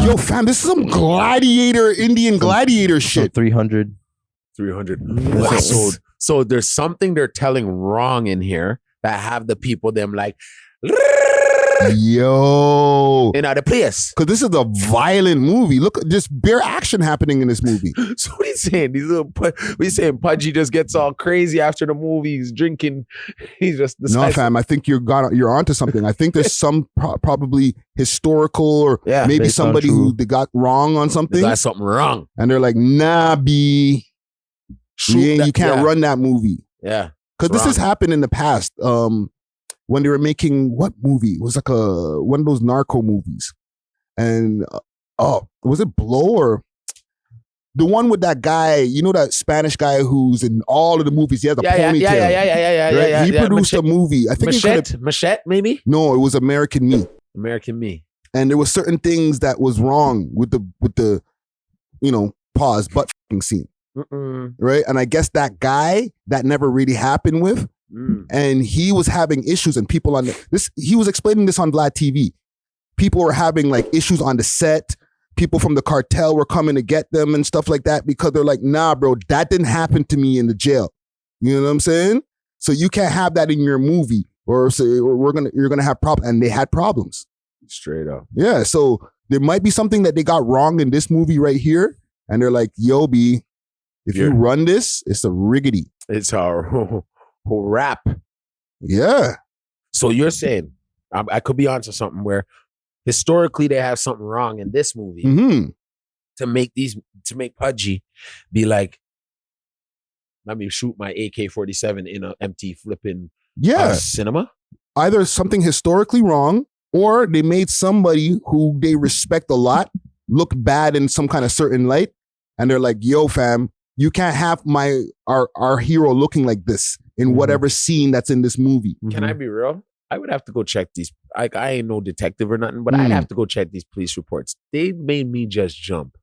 Yo, fam, this is some gladiator, Indian gladiator shit. 300. 300. So there's something they're telling wrong in here that have the people them like Yo. in other place. Because this is a violent movie. Look, just bare action happening in this movie. So what he's saying, we saying Pudgy just gets all crazy after the movie. He's drinking. He's just no, fam. I think you're onto something. I think there's some probably historical or maybe somebody who they got wrong on something. They got something wrong, and they're like, nah, B. You can't run that movie. Yeah, because this has happened in the past. When they were making what movie? It was like one of those narco movies, and was it Blow or the one with that guy? You know that Spanish guy who's in all of the movies. He has a ponytail. Yeah. He produced a movie. I think Machete, maybe. No, it was American Me. American Me. And there were certain things that was wrong with the pause butt fucking scene. Right, and I guess that guy that never really happened with. And he was having issues, and people on this, he was explaining this on Vlad TV. People were having like issues on the set. People from the cartel were coming to get them and stuff like that because they're like, nah, bro, that didn't happen to me in the jail. You know what I'm saying? So you can't have that in your movie, or you're gonna have problems. And they had problems. Straight up. Yeah. So there might be something that they got wrong in this movie right here, and they're like, yo, B, if you run this, it's a riggedy. It's our rap. Yeah. So you're saying I could be onto something where historically they have something wrong in this movie to make Pudgy be like, let me shoot my AK-47 in an empty flipping cinema. Either something historically wrong, or they made somebody who they respect a lot look bad in some kind of certain light, and they're like, yo, fam, you can't have our hero looking like this in whatever scene that's in this movie. Can I be real? I would have to go check these. I ain't no detective or nothing, but I'd have to go check these police reports. They made me just jump.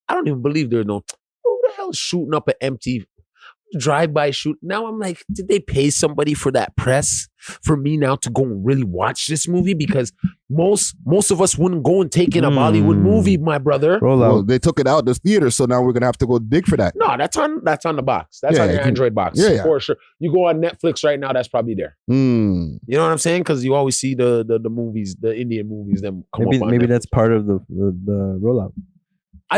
I don't even believe there's who the hell is shooting up an empty drive-by shoot. Now I'm like, did they pay somebody for that press for me now to go and really watch this movie? Because most of us wouldn't go and take in a Bollywood movie, my brother. Well, they took it out the theater, so now we're gonna have to go dig for that. No, that's on the box. That's on your Android box. Yeah, for sure. You go on Netflix right now, that's probably there. You know what I'm saying? Because you always see the movies, the Indian movies, them come up on maybe Netflix. that's part of the rollout.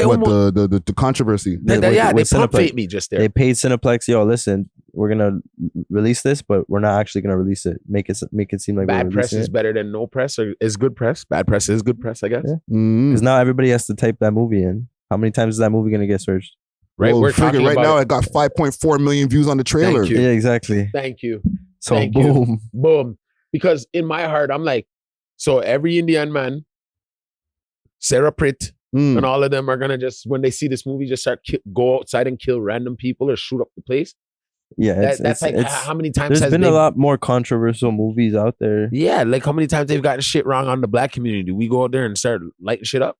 The controversy. With they pump Cineplex. fake me just there. They paid Cineplex, yo, listen, we're gonna release this, but we're not actually gonna release it. Make it seem like Bad we're press releasing is it. better than no press, or is good press. Bad press is good press, I guess. Yeah. Mm. Because now everybody has to type that movie in. How many times is that movie gonna get searched? Right, Well, we're figure talking right about now. It got 5.4 million views on the trailer. Thank you. Yeah, exactly. Thank you. So Thank you. boom. Boom. Because in my heart, I'm like, so every Indian man, Sarah Pritt, Mm. and all of them are gonna just, when they see this movie, just start go outside and kill random people or shoot up the place. Yeah, That's like how many times there's has been they, a lot more controversial movies out there. Yeah, like how many times they've gotten shit wrong on the black community. We go out there and start lighting shit up.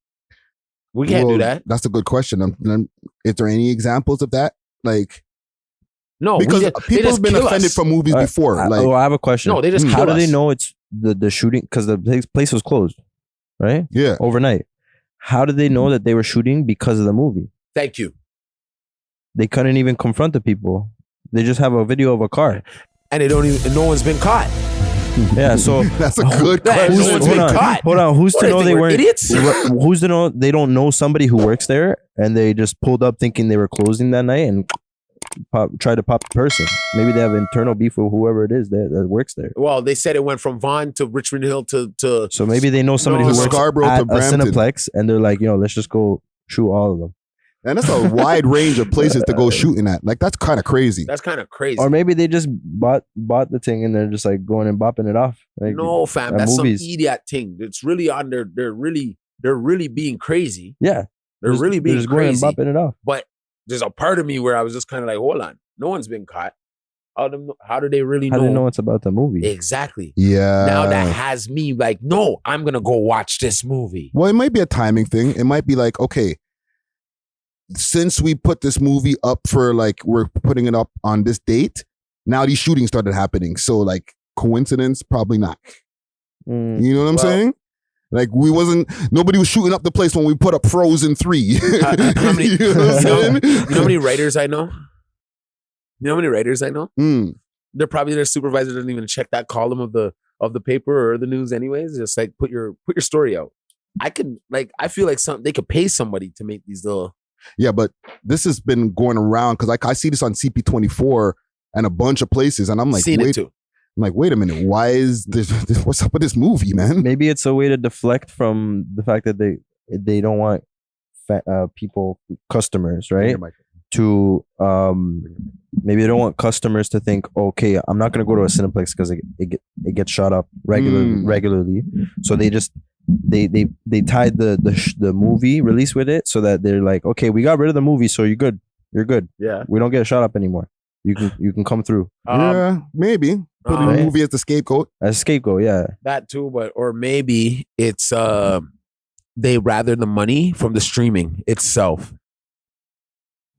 We can't do Well, that. That's a good question. Is there any examples of that? Like, No, because they people just have been kill offended us. from movies before. I have a question. No, they just How kill do they us. know it's the shooting? Because the place was closed, right? Yeah. Overnight. How did they know that they were shooting because of the movie? Thank you. They couldn't even confront the people. They just have a video of a car. And they don't even. No one's been caught. Yeah, so That's a good That- question. no one's been caught. hold on. Who's What, to they know think they we're weren't idiots? Who's to know they don't know somebody who works there and they just pulled up thinking they were closing that night and try to pop the person. Maybe they have internal beef with whoever it is that works there. Well, they said it went from Vaughan to Richmond Hill to So maybe they know somebody No, who works Scarborough at to a Brampton. Cineplex and they're like, let's just go shoot all of them. And that's a wide range of places to go shooting at. Like, that's kind of crazy. That's kind of crazy. Or maybe they just bought the thing and they're just like going and bopping it off. Like, No, fam, at that's movies. some idiot thing. It's really on their. They're really being crazy. Yeah. They're really being just going and crazy. bopping it off. But there's a part of me where I was just kind of like, hold on, no one's been caught. How do they really How know? do they know it's about the movie? Exactly. Yeah. Now that has me like, no, I'm gonna go watch this movie. Well, it might be a timing thing. It might be like, okay, since we put this movie up for like, we're putting it up on this date, now these shootings started happening. So like, coincidence? Probably not. Mm. You know what I'm Well- saying? Like, nobody was shooting up the place when we put up Frozen 3. How many- You know what I'm saying? You know how many writers I know? You know how many writers I know? Mm. They're probably their supervisor doesn't even check that column of the paper or the news anyways. Just like put your story out. I feel like they could pay somebody to make these little. Yeah, but this has been going around because like I see this on CP24 and a bunch of places, and I'm like, Seen it wait, too. I'm like, wait a minute, why is this? What's up with this movie, man? Maybe it's a way to deflect from the fact that they don't want customers, right? To maybe they don't want customers to think, okay, I'm not gonna go to a Cineplex because it gets shot up regularly. So they just they tied the movie release with it so that they're like, okay, we got rid of the movie, so you're good. Yeah. We don't get shot up anymore. You can come through Yeah, maybe putting the movie as the scapegoat. as a scapegoat. Yeah, That too, or maybe it's they rather the money from the streaming itself.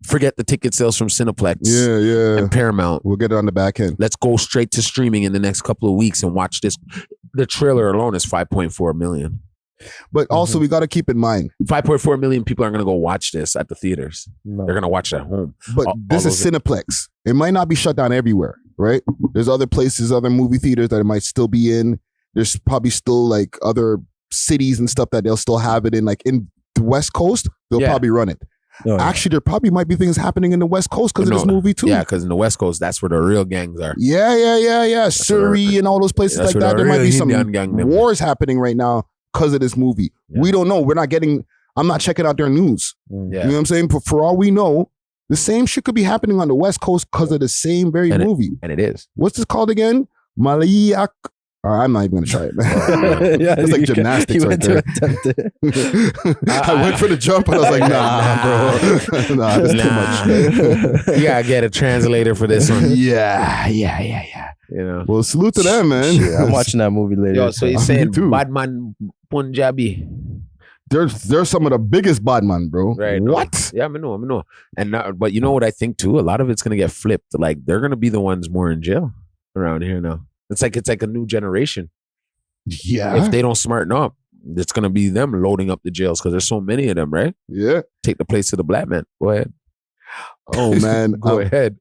Forget the ticket sales from Cineplex Yeah. and Paramount. We'll get it on the back end. Let's go straight to streaming in the next couple of weeks and watch this. The trailer alone is 5.4 million. But also, we got to keep in mind. 5.4 million people aren't going to go watch this at the theaters. no. They're going to watch it at home. But All this is those- Cineplex. It might not be shut down everywhere, right? There's other places, other movie theaters that it might still be in. There's probably still like other cities and stuff that they'll still have it in. Like in the West Coast, they'll Yeah. probably run it. No, Actually, there probably might be things happening in the West Coast because of this movie too. Yeah, because in the West Coast, that's where the real gangs are. Yeah. Surrey and all those places That's like where that. the There might real be some Indian gang them. wars happening right now because of this movie. Yeah. We don't know. I'm not checking out their news. Yeah. You know what I'm saying? But for all we know, the same shit could be happening on the West Coast because of the same very And movie. And it is. What's this called again? Malayak. I'm not even gonna try it. yeah, It's like you gymnastics you right went to there. attempt it. I went for the jump and I was like, nah, bro. Nah, that's too much. You gotta get a translator for this one. Yeah. You know. Well, salute to them, man. Shit, I'm watching that movie later. Yo, so he's Me saying too. Badman Punjabi. They're some of the biggest badman, bro. Right. What? Yeah, I know. And but you know what I think too? A lot of it's gonna get flipped. Like they're gonna be the ones more in jail around here now. It's like a new generation. Yeah. If they don't smarten up, it's gonna be them loading up the jails because there's so many of them, right? Yeah. Take the place of the black man. Go ahead. Oh man. Go ahead.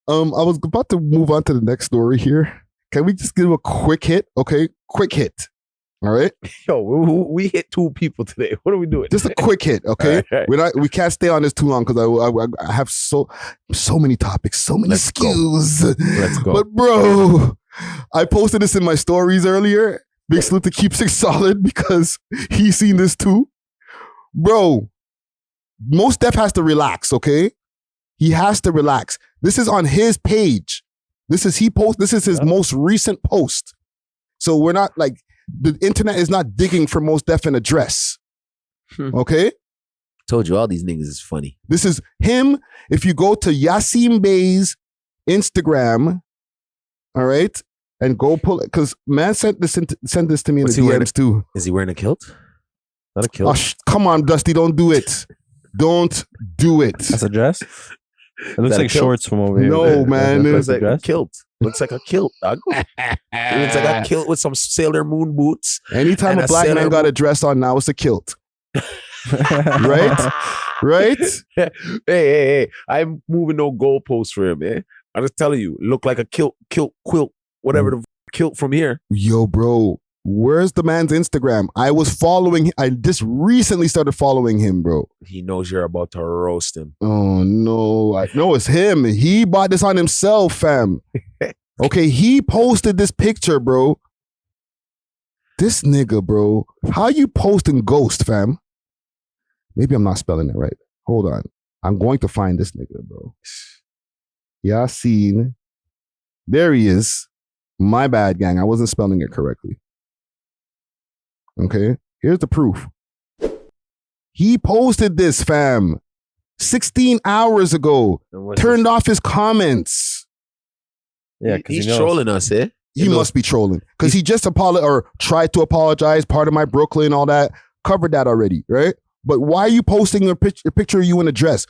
I was about to move on to the next story here. Can we just give a quick hit? Okay, quick hit. All right, Yo, we hit 2 people today. What are we doing? just a quick hit, okay? All right. We can't stay on this too long because I have so many topics, so many Let's go. skills. Let's go. But bro, I posted this in my stories earlier. Big salute to Keep Six Solid because he's seen this too. Bro, Mos Def has to relax, okay? He has to relax. This is on his page. This is his most recent post. So we're not like, the internet is not digging for Mos Def in a dress. Okay? Told you all these niggas is funny. This is him. If you go to Yasiin Bey's Instagram, all right, and go pull it, because man sent this to me in the DMs too. Is he wearing a kilt? Not a Oh, kilt. come on, Dusty, don't do it. Don't do it. That's a dress. It looks that a like kilt? shorts from over here. No, man. That's Looks like a dress? kilt. Looks like a kilt, dog. It looks like a kilt with some Sailor Moon boots. Anytime And a a black Sailor man got a dress on, now it's a kilt. Right? Right? Hey. I'm moving no goalposts for him, man. I'm just telling you, look like a quilt, whatever the kilt from here. Yo, bro, where's the man's Instagram? I just recently started following him, bro. He knows you're about to roast him. Oh, no. I know it's him. He bought this on himself, fam. Okay, he posted this picture, bro. This nigga, bro. How you posting ghost, fam? Maybe I'm not spelling it right. Hold on. I'm going to find this nigga, bro. Yasiin. There he is. My bad, gang. I wasn't spelling it correctly. Okay, here's the proof. He posted this, fam, 16 hours ago. Turned off his comments. Yeah, because he's trolling us, eh? He must be trolling because he just tried to apologize. Part of my Brooklyn, all that, covered that already, right? But why are you posting a picture of you in a dress?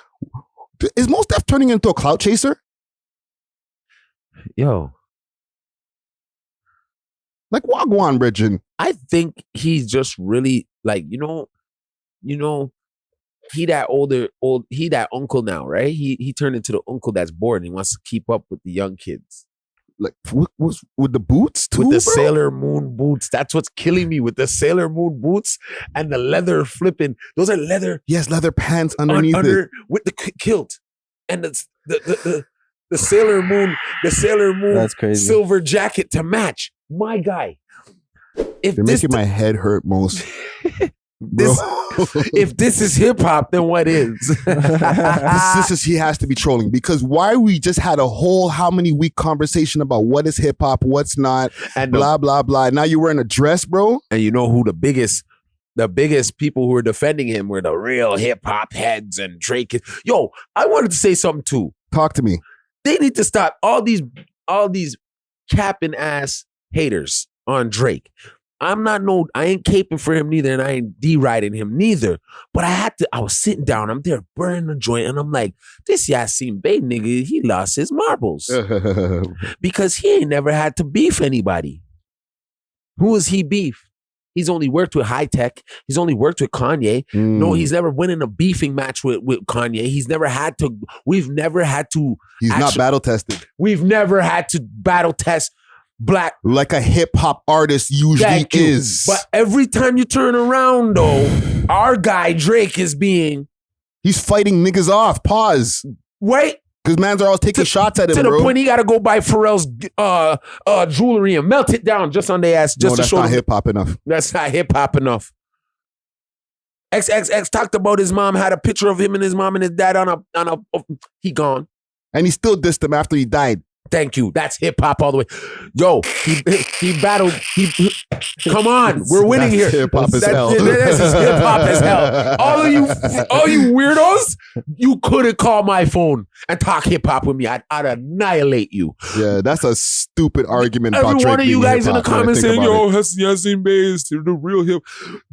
Is Mos Def turning into a clout chaser? Yo, like Wack100, Bridget. I think he's just really like, you know, he that uncle now, right? He turned into the uncle that's bored and he wants to keep up with the young kids. Like with the boots too, with the bro? Sailor Moon boots. That's what's killing me, with the Sailor Moon boots and the leather flipping. Those are leather. Yes, leather pants underneath it. With the kilt and the Sailor Moon. The Sailor Moon. That's crazy. Silver jacket to match. My guy. If You're this making my head hurt, most. if this is hip hop, then what is? He has to be trolling, because why we just had a whole how many week conversation about what is hip hop, what's not, And blah blah blah. Now you're wearing a dress, bro. And you know who the biggest people who are defending him were the real hip hop heads and Drake. Yo, I wanted to say something too. Talk to me. They need to stop all these capping ass haters on Drake. I ain't caping for him neither, and I ain't deriding him neither. But I was sitting down, I'm there burning a joint, and I'm like, this Yasiin Bey nigga, he lost his marbles. Because he ain't never had to beef anybody. Who is he beef? He's only worked with High Tech. He's only worked with Kanye. No, he's never won in a beefing match with Kanye. We've never had to. He's not battle tested. We've never had to battle test black. Like a hip hop artist usually is. But every time you turn around, though, our guy Drake he's fighting niggas off. Pause. Wait. Because mans are always taking shots at him, to the bro. point he got to go buy Pharrell's jewelry and melt it down just on their ass. Just to that's show not them. hip hop enough. That's not hip hop enough. XXX talked about his mom, had a picture of him and his mom and his dad on a he gone. And he still dissed him after he died. Thank you. That's hip hop all the way. Yo, he battled. Come on, we're winning here. Hip hop as hell. This is hip hop as hell. All you weirdos, you couldn't call my phone and talk hip hop with me. I'd annihilate you. Yeah, that's a stupid argument. Every about Drake one of you being guys in the hip-hop, when I comments think saying, about "Yo, it. Yasiin Bey is the real hip.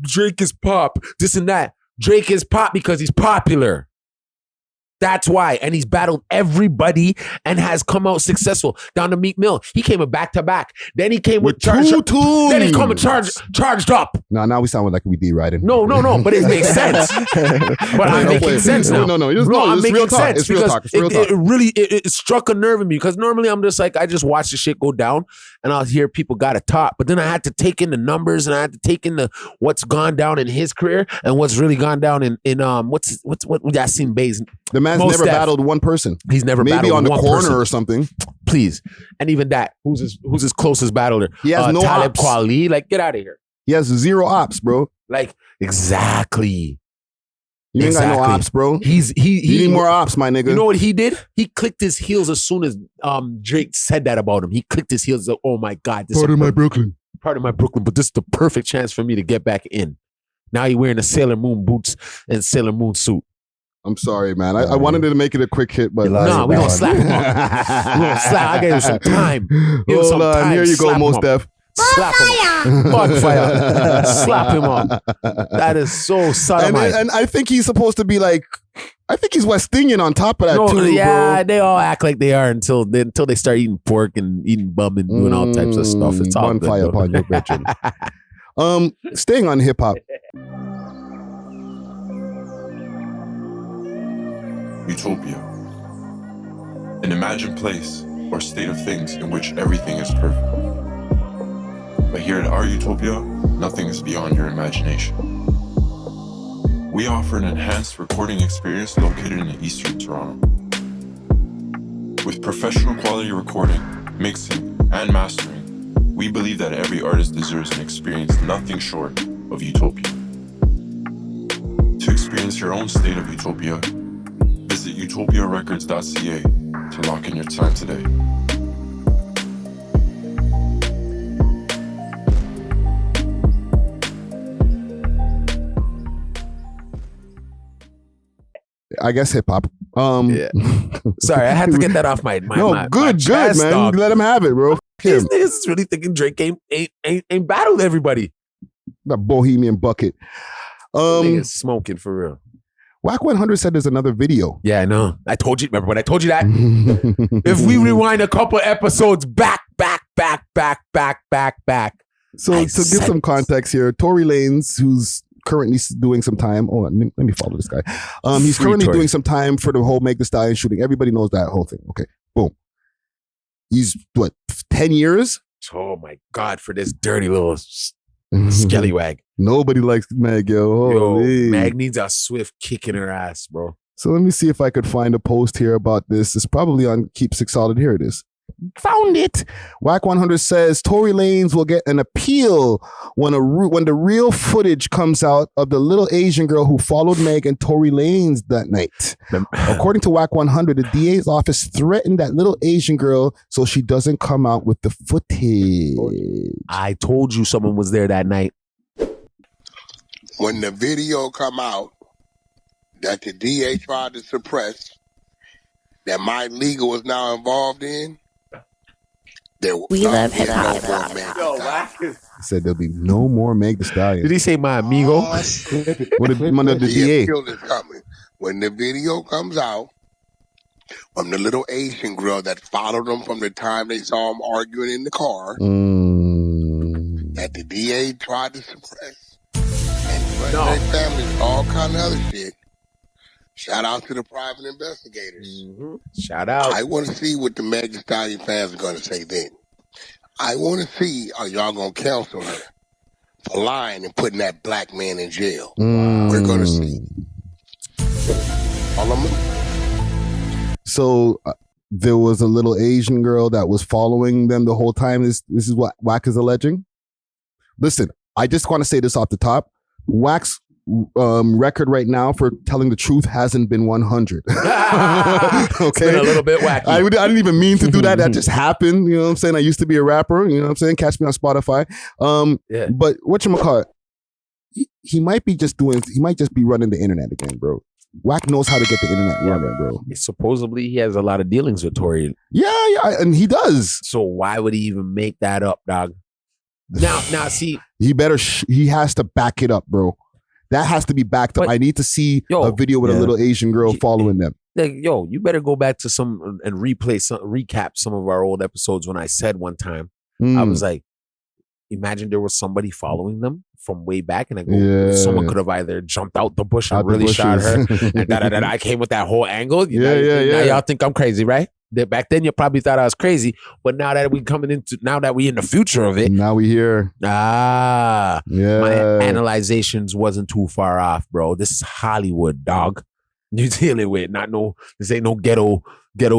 Drake is pop. This and that. Drake is pop because he's popular. That's why. And he's battled everybody and has come out successful. Down to Meek Mill. He came with back-to-back. Then he came with two tunes. Then he come with charged up. No, now we sound like we D-riding. No, but it makes sense. But I'm making sense now. No, I'm making real talk. sense. It's real talk. It's real It talk. really struck a nerve in me because normally I'm just like, I just watch the shit go down and I'll hear people got to top. But then I had to take in the numbers and I had to take in the what's gone down in his career and what's really gone down in what Yasiin Bey's. The man's Mos never Def. battled one person. He's never Maybe battled on the one corner person. or something. Please. And even that, who's his closest battler? He has no Talib ops. Kweli. Like, get out of here. He has 0 ops, bro. Like, exactly. You ain't got no Exactly. ops, bro. He You need more ops, my nigga. You know what he did? He clicked his heels as soon as Drake said that about him. He clicked his heels. Like, oh my God, this Part of my Brooklyn. part of my Brooklyn, but this is the perfect chance for me to get back in. Now you're wearing the Sailor Moon boots and Sailor Moon suit. I'm sorry, man. I wanted to make it a quick hit, but Nah, we gonna slap him up. We gonna slap. I gave him some time. Give him Hold some on. time. Here you go, Slap him Mos up. Def. Slap him up. Bonfire. Slap him up. That is so sodomite. And I think he's supposed to be like, I think he's West Indian on top of that too, yeah, bro. they all act like they are until they start eating pork and eating bum and doing all types of stuff. It's all Bonfire good, though. upon your brethren. Staying on hip hop. Utopia. An imagined place or state of things in which everything is perfect. But here at our Utopia, nothing is beyond your imagination. We offer an enhanced recording experience located in Eastern Toronto. With professional quality recording, mixing, and mastering, we believe that every artist deserves an experience nothing short of utopia. To experience your own state of utopia, visit utopiarecords.ca to lock in your time today. I guess hip hop. Yeah. Sorry, I had to get that off my good, chest, man. dog. Let him have it, bro. F- These him. niggas is really thinking Drake ain't battled everybody. That bohemian bucket. Niggas smoking for real. Wack100 said there's another video. Yeah, I know. I told you. Remember when I told you that? If we rewind a couple episodes back. So I to give said some this. context here, Tory Lanez, who's currently doing some time. Oh, let me follow this guy. He's Free currently Tory. doing some time for the whole Meg Thee Stallion shooting. Everybody knows that whole thing. Okay, boom. He's what, 10 years? Oh my God, for this dirty little skellywag. Nobody likes Meg, yo. Yo, Holy. Meg needs a swift kick in her ass, bro. So let me see if I could find a post here about this. It's probably on Keep Six Solid. Here it is. Found it. Wack100 says Tory Lanez will get an appeal when the real footage comes out of the little Asian girl who followed Meg and Tory Lanez that night. According to Wack100, the DA's office threatened that little Asian girl so she doesn't come out with the footage. I told you someone was there that night. When the video come out that the DA tried to suppress, that my legal is now involved in, there will We not love be hip-hop. no more Meg Thee Stallion. He said there'll be no more Meg Thee Did Stallion. he say my amigo? Oh, shit. What did the The DA? appeal is coming. When the video comes out from the little Asian girl that followed them from the time they saw him arguing in the car, that the DA tried to suppress and threaten their families, all kind of other shit. Shout out to the private investigators. Shout out. I want to see what the Meg Thee Stallion fans are going to say then. I want to see, are y'all going to counsel her for lying and putting that black man in jail? We're going to see. All I'm So there was a little Asian girl that was following them the whole time. This is what Wack is alleging. Listen, I just want to say this off the top. Wack's record right now for telling the truth hasn't been 100. It's been a little bit wacky. I didn't even mean to do that. That just happened. You know what I'm saying? I used to be a rapper. You know what I'm saying? Catch me on Spotify. Yeah. But whatchamacallit, he might be just be running the internet again, bro. Wack knows how to get the internet running, bro. Supposedly he has a lot of dealings with Tory. Yeah, and he does. So why would he even make that up, dog? Now, see, He has to back it up, bro. That has to be backed up. But- I need to see Yo, a video with a yeah. little Asian girl following them. Like, yo, you better go back to some and recap some of our old episodes when I said one time, I was like, imagine there was somebody following them from way back, and I go, someone could have either jumped out the bush and really shot her, and I came with that whole angle. Now y'all think I'm crazy, right? Back then you probably thought I was crazy, but now that we in the future of it, Now we hear. my Yeah. analyzations wasn't too far off, bro. This is Hollywood, dog. You dealing with this ain't no ghetto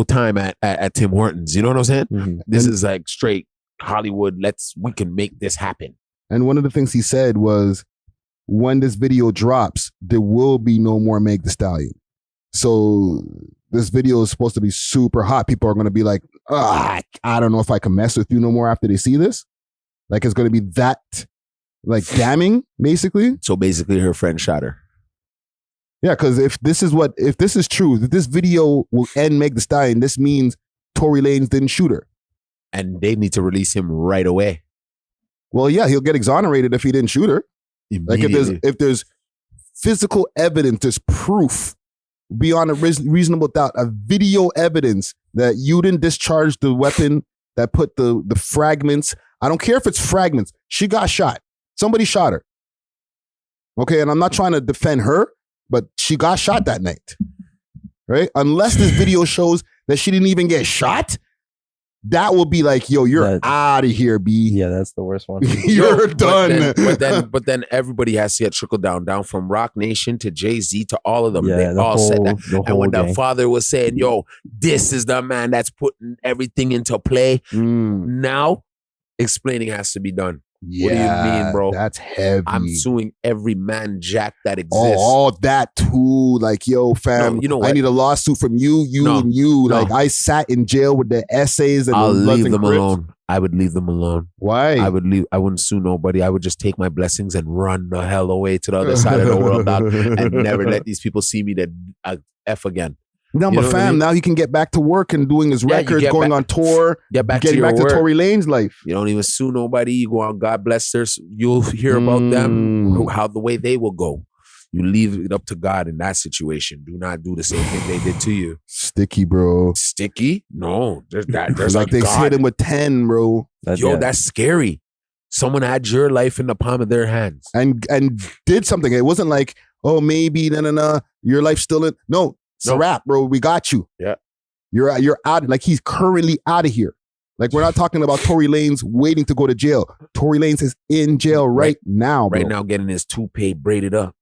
time at Tim Hortons. You know what I'm saying? Mhm. This is like straight Hollywood. We can make this happen. And one of the things he said was, when this video drops, there will be no more Meg Thee Stallion. So this video is supposed to be super hot. People are going to be like, I don't know if I can mess with you no more after they see this. Like, it's going to be that, like, damning, basically. So basically, her friend shot her. Yeah, because if this is true, if this video will end Meg Thee Stallion, this means Tory Lanez didn't shoot her. And they need to release him right away. Well, yeah, he'll get exonerated if he didn't shoot her. Like, if there's physical evidence, there's proof beyond a reasonable doubt, a video evidence that you didn't discharge the weapon that put the fragments. I don't care if it's fragments. She got shot. Somebody shot her. Okay, and I'm not trying to defend her, but she got shot that night. Right? Unless this video shows that she didn't even get shot, that will be like, yo, you're out of here, B. Yeah, that's the worst one. You're done. But then everybody has to get trickled down from Rock Nation to Jay-Z to all of them. Yeah, they all said that. And when the gang. father was saying, yo, this is the man that's putting everything into play, now explaining has to be done. What do you mean, bro? That's heavy. I'm suing every man jack that exists. All that too. Like, yo, fam, No, you know what? I need a lawsuit from you, and you. No. Like, I sat in jail with the essays and I'll the Bloods leave and them Crips. alone. I would leave them alone. Why? I wouldn't sue nobody. I would just take my blessings and run the hell away to the other side of the world, dog, and never let these people see me that F again. No, You but know what I fam, mean? now he can get back to work and doing his Yeah, you records, get going back- on tour, Get back to getting your back work. to Tory Lanez life. You don't even sue nobody. You go on God bless their. You'll hear about them, how the way they will go. You leave it up to God in that situation. Do not do the same thing they did to you. Sticky, bro. Sticky? No, there's that. There's like a they God. hit him with 10, bro. That's scary. Someone had your life in the palm of their hands. And did something. It wasn't like, oh, maybe, your life's still in. No, it's a wrap, bro. We got you. Yeah. You're out. Like, he's currently out of here. Like, we're not talking about Tory Lanez waiting to go to jail. Tory Lanez is in jail right now, bro. Right now, getting his toupee braided up.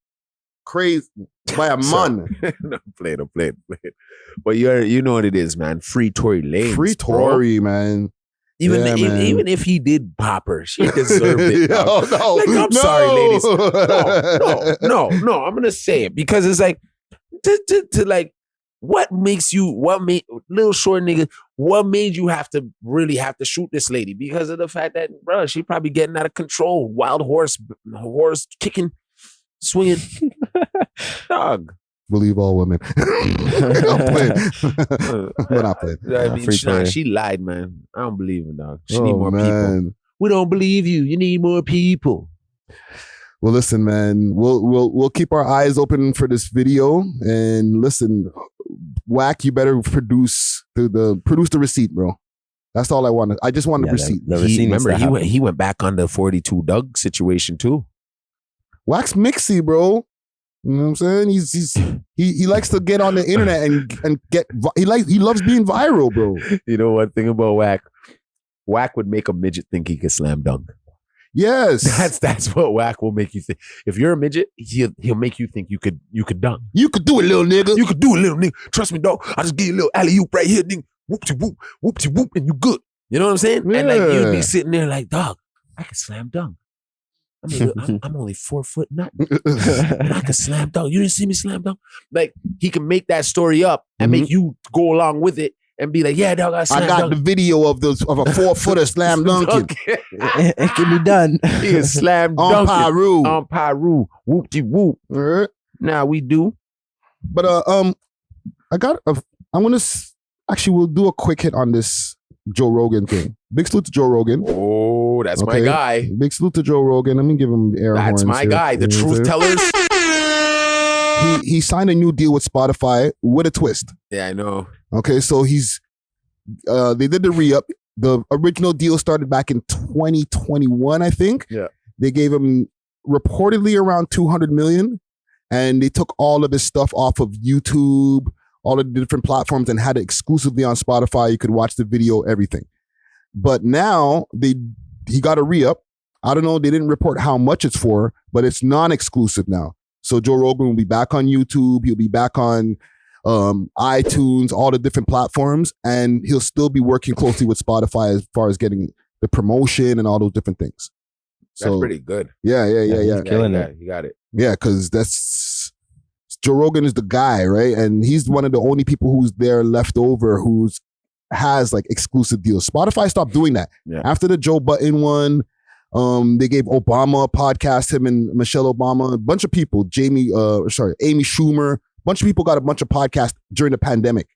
Crazy. By a man. No, play it. But you know what it is, man. Free Tory Lanez. Free bro. Tory, man. Even if he did pop her, she deserved it. dog. no. Like, I'm sorry, ladies. No. I'm gonna say it because it's like to like, what made little short nigga? What made you really have to shoot this lady? Because of the fact that, bro, she probably getting out of control, wild horse kicking, swinging, dog. Believe all women. I'm playing. We're not playing. I mean, she lied, man. I don't believe it, dog. She need more people. Man. We don't believe you. You need more people. Well, listen, man. We'll keep our eyes open for this video, and listen, Wack, you better produce the receipt, bro. That's all I wanted. I just wanted the receipt. He went back on the 42 Doug situation too. Wack's mixy, bro. You know what I'm saying? He likes to get on the internet and he loves being viral, bro. You know one thing about Wack? Wack would make a midget think he could slam dunk. Yes. That's what Wack will make you think. If you're a midget, he'll make you think you could dunk. You could do it, little nigga. You could do it, little nigga. Trust me, dog. I just give you a little alley-oop right here, nigga. Whoop-de-whoop, whoop-de-whoop, and you good. You know what I'm saying? Yeah. And like you'd be sitting there like, dog, I can slam dunk. I'm only 4 foot nothing. And I can slam dunk. You didn't see me slam dunk? Like, he can make that story up and make you go along with it and be like, yeah, dog, I slam I got dunk. the video of a 4-footer slam dunking. It can be done. He is slam On dunking. Pyru. On Pyru. Whoop-de-whoop. All right. Now we do. But I'm gonna we'll do a quick hit on this Joe Rogan thing. Big salute to Joe Rogan. Oh, that's my guy. Big salute to Joe Rogan. Let me give him air That's horns my here. guy. The You know what truth I'm saying? tellers. he signed a new deal with Spotify with a twist. Yeah, I know. Okay, so they did the re-up. The original deal started back in 2021, I think. Yeah. They gave him reportedly around 200 million, and they took all of his stuff off of YouTube, all of the different platforms, and had it exclusively on Spotify. You could watch the video, everything. But now he got a re-up. I don't know, they didn't report how much it's for, but it's non-exclusive now. So Joe Rogan will be back on YouTube. He'll be back on iTunes, all the different platforms, and he'll still be working closely with Spotify as far as getting the promotion and all those different things. That's So pretty good. yeah. Killing it. You got it. Yeah, because that's Joe Rogan is the guy, right? And he's one of the only people who's there left over who's has like exclusive deals. Spotify stopped doing that. Yeah. After the Joe Budden one, they gave Obama a podcast, him and Michelle Obama, a bunch of people, Amy Schumer, a bunch of people got a bunch of podcasts during the pandemic.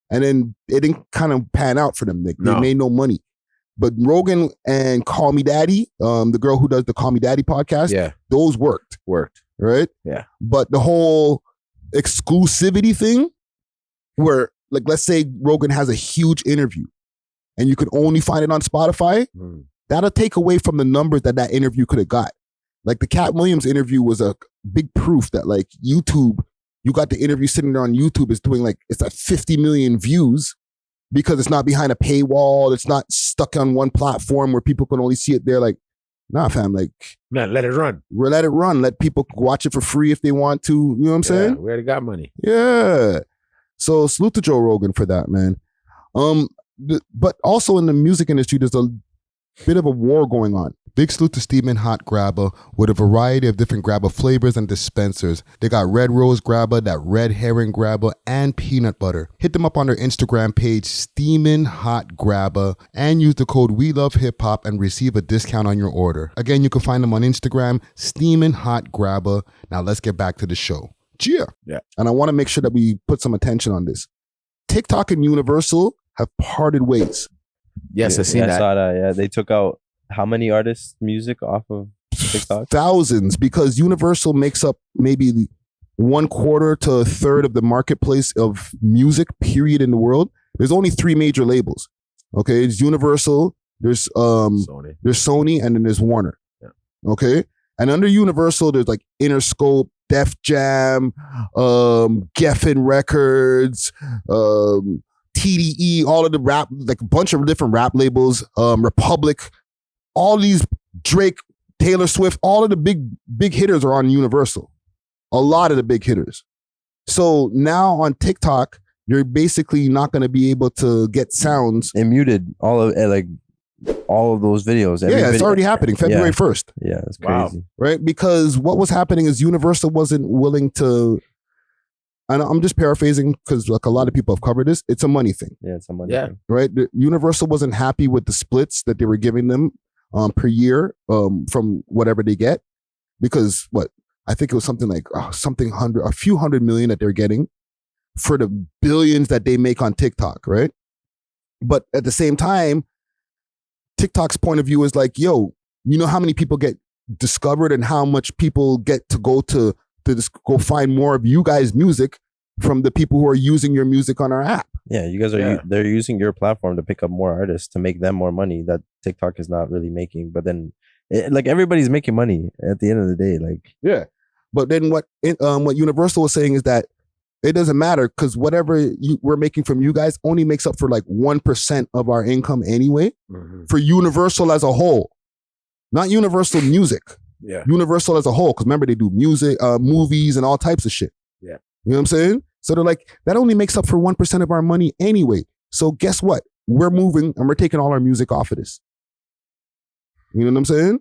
And then it didn't kind of pan out for them. They made no money. But Rogan and Call Me Daddy, the girl who does the Call Me Daddy podcast, those worked. Right? Yeah. But the whole exclusivity thing where, like, let's say Rogan has a huge interview and you could only find it on Spotify, that'll take away from the numbers that interview could have got. Like the Cat Williams interview was a big proof that like YouTube, you got the interview sitting there on YouTube, it's doing like, it's at 50 million views because it's not behind a paywall. It's not stuck on one platform where people can only see it there. Like, nah, fam, like, man, let it run. Let it run. Let people watch it for free if they want to. You know what I'm saying? We already got money. Yeah. So salute to Joe Rogan for that, man. But also in the music industry, there's a bit of a war going on. Big salute to Steamin' Hot Grabba with a variety of different Grabba flavors and dispensers. They got Red Rose Grabba, that Red Herring Grabba, and Peanut Butter. Hit them up on their Instagram page, Steamin' Hot Grabba, and use the code We Love Hip Hop and receive a discount on your order. Again, you can find them on Instagram, Steamin' Hot Grabba. Now let's get back to the show. Yeah. And I want to make sure that we put some attention on this. TikTok and Universal have parted ways. Yes, I seen that. I saw that. Yeah, they took out how many artists' music off of TikTok? Thousands, because Universal makes up maybe 1/4 to 1/3 of the marketplace of music, period, in the world. There's only 3 major labels. Okay, it's Universal, there's Sony, and then there's Warner. Yeah. Okay, and under Universal, there's like Interscope, Def Jam, Geffen Records, TDE, all of the rap, like a bunch of different rap labels, Republic, all these, Drake, Taylor Swift, all of the big hitters are on Universal. A lot of the big hitters. So now on TikTok, you're basically not going to be able to get sounds. They muted all of those videos. It's already happening February 1st. Yeah, it's crazy. Wow. Right? Because what was happening is Universal wasn't willing to, and I'm just paraphrasing because like a lot of people have covered this, it's a money thing. Yeah, it's a money thing. Right? Universal wasn't happy with the splits that they were giving them per year from whatever they get, because I think it was something like a few hundred million that they're getting for the billions that they make on TikTok, right? But at the same time, TikTok's point of view is like, yo, you know how many people get discovered and how much people get to go go find more of you guys' music from the people who are using your music on our app. Yeah, you guys are they're using your platform to pick up more artists to make them more money that TikTok is not really making. But then, like everybody's making money at the end of the day. Like but then what Universal was saying is that it doesn't matter because whatever we're making from you guys only makes up for like 1% of our income anyway. For Universal as a whole, not Universal Music. Yeah, Universal as a whole, because remember they do music, movies, and all types of shit. Yeah, you know what I'm saying? So they're like, that only makes up for 1% of our money anyway. So guess what? We're moving and we're taking all our music off of this. You know what I'm saying?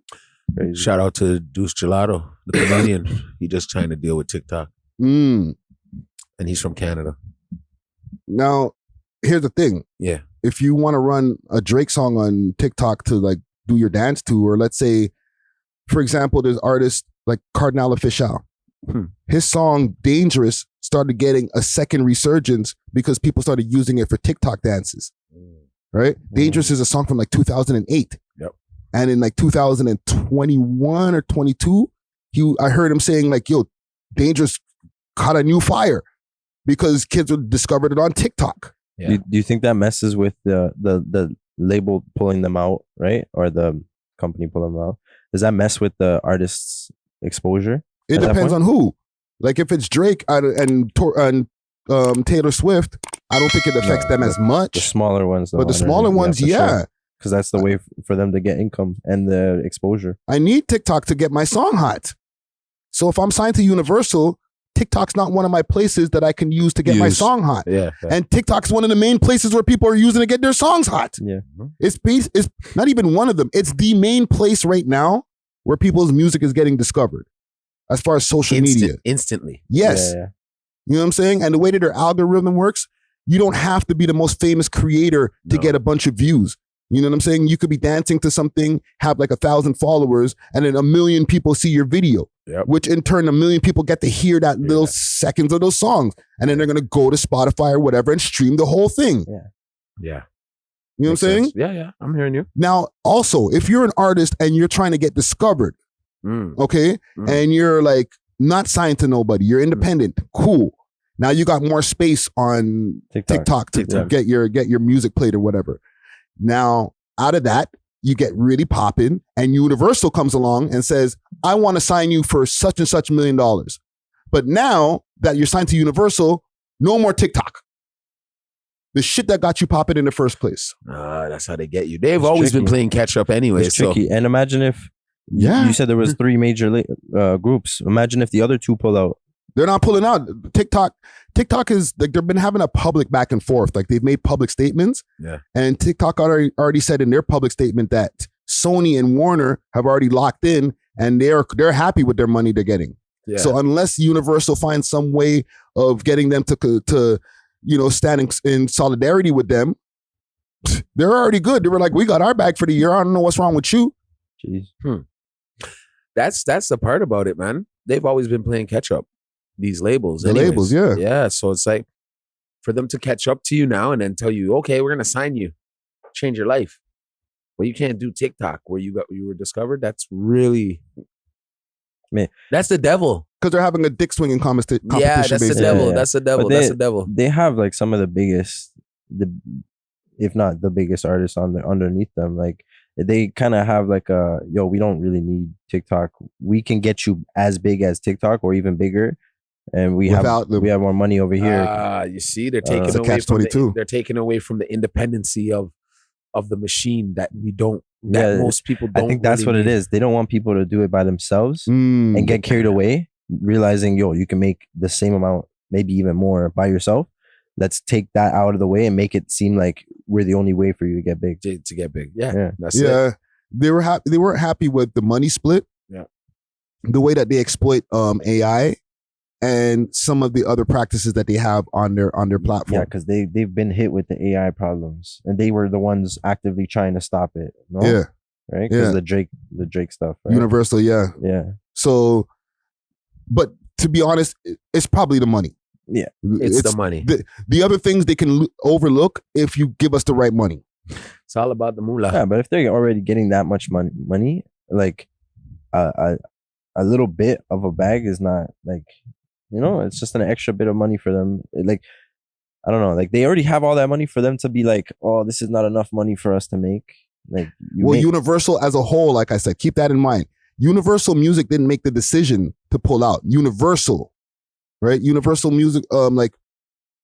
crazy. Shout out to Deuce Gelato, the comedian. He just trying to deal with TikTok. And he's from Canada. Now, here's the thing. Yeah. If you want to run a Drake song on TikTok to like do your dance to, or let's say, for example, there's artists like Cardinal Official. His song Dangerous started getting a second resurgence because people started using it for TikTok dances. Right? Dangerous is a song from like 2008. Yep. And in like 2021 or 22, I heard him saying like, yo, Dangerous caught a new fire because kids discovered it on TikTok. Yeah. Do you think that messes with the label pulling them out, right? Or the company pulling them out? Does that mess with the artist's exposure? It depends on who. Like if it's Drake and Taylor Swift, I don't think it affects them as much. The smaller ones, though, but the smaller ones, yeah. Because that's the way for them to get income and the exposure. I need TikTok to get my song hot. So if I'm signed to Universal, TikTok's not one of my places that I can use to get my song hot. Yeah. And TikTok's one of the main places where people are using to get their songs hot. Yeah. It's not even one of them. It's the main place right now where people's music is getting discovered as far as social media. Instantly. Yes. Yeah. You know what I'm saying? And the way that their algorithm works, you don't have to be the most famous creator to get a bunch of views. You know what I'm saying? You could be dancing to something, have like 1,000 followers, and then 1 million people see your video, which in turn 1 million people get to hear that little seconds of those songs. And then they're going to go to Spotify or whatever and stream the whole thing. Yeah. You know what I'm saying? Yeah. I'm hearing you. Now, also, if you're an artist and you're trying to get discovered, okay, and you're like not signed to nobody, you're independent, cool. Now you got more space on TikTok to get your music played or whatever. Now, out of that, you get really popping, and Universal comes along and says, I want to sign you for such and such $1 million. But now that you're signed to Universal, no more TikTok. The shit that got you popping in the first place. That's how they get you. They've always been playing catch up anyway. It's tricky. And imagine if you said there was 3 major groups. Imagine if the other 2 pull out. They're not pulling out. TikTok is like they've been having a public back and forth. Like they've made public statements. Yeah. And TikTok already said in their public statement that Sony and Warner have already locked in and they're happy with their money they're getting. Yeah. So unless Universal finds some way of getting them to stand in solidarity with them, they're already good. They were like, we got our bag for the year. I don't know what's wrong with you. Jeez. That's the part about it, man. They've always been playing catch up. These labels. The labels, yeah. Yeah. So it's like for them to catch up to you now and then tell you, okay, we're going to sign you, change your life. Well, you can't do TikTok where you were discovered. That's really, that's the devil. Because they're having a dick swinging competition. Yeah, that's the devil. Yeah. That's the devil. That's the devil. They have like some of the biggest, if not the biggest artists underneath them. Like they kind of have like we don't really need TikTok. We can get you as big as TikTok or even bigger. And we have more money over here. You see, they're taking away from they're taking away from the independency of the machine that we don't. That most people don't. I think that's what it is. They don't want people to do it by themselves and get carried away, realizing you can make the same amount, maybe even more by yourself. Let's take that out of the way and make it seem like we're the only way for you to get big. To get big, that's it. They weren't happy with the money split. Yeah, the way that they exploit AI. And some of the other practices that they have on their platform. Yeah, because they've been hit with the AI problems, and they were the ones actively trying to stop it. No? Yeah, right. Because the Drake stuff. Right? Universal, yeah. So, but to be honest, it's probably the money. Yeah, it's the money. The other things they can overlook if you give us the right money. It's all about the moolah. Yeah, but if they're already getting that much money, like a little bit of a bag is not like. It's just an extra bit of money for them. Like, I don't know. Like, they already have all that money for them to be like, oh, this is not enough money for us to make. Like, Universal as a whole, like I said, keep that in mind. Universal Music didn't make the decision to pull out. Universal, right? Universal Music,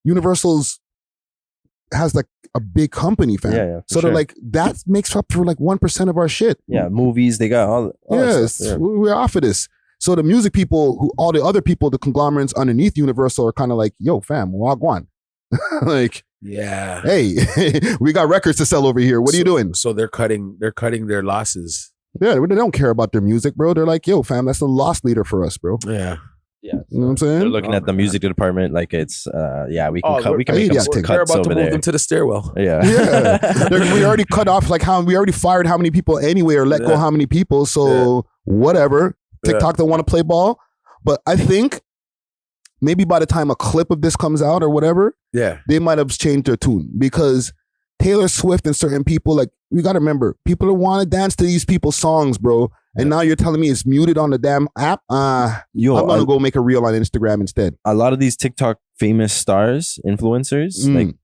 Universal's has like a big company, fam. Yeah, so they're like, that makes up for like 1% of our shit. Yeah, movies, they got all yes, we're off of this. So the music people, all the other people, the conglomerates underneath Universal are kind of like, yo, fam, Wack100. Like, yeah, hey, we got records to sell over here. What are you doing? So they're cutting their losses. Yeah, they don't care about their music, bro. They're like, yo, fam, that's the loss leader for us, bro. Yeah. Yeah. You know what I'm saying? They're looking at the music department like it's, we can cut. We can make cuts they're about to move them to the stairwell. Yeah. We already cut off we already fired how many people anyway, or let go how many people. So whatever. TikTok don't want to play ball, but I think maybe by the time a clip of this comes out or whatever, they might have changed their tune, because Taylor Swift and certain people, like, we got to remember, people don't want to dance to these people's songs, bro, And now you're telling me it's muted on the damn app? Yo, I'm gonna go make a reel on Instagram instead. a lot of these TikTok famous stars, influencers,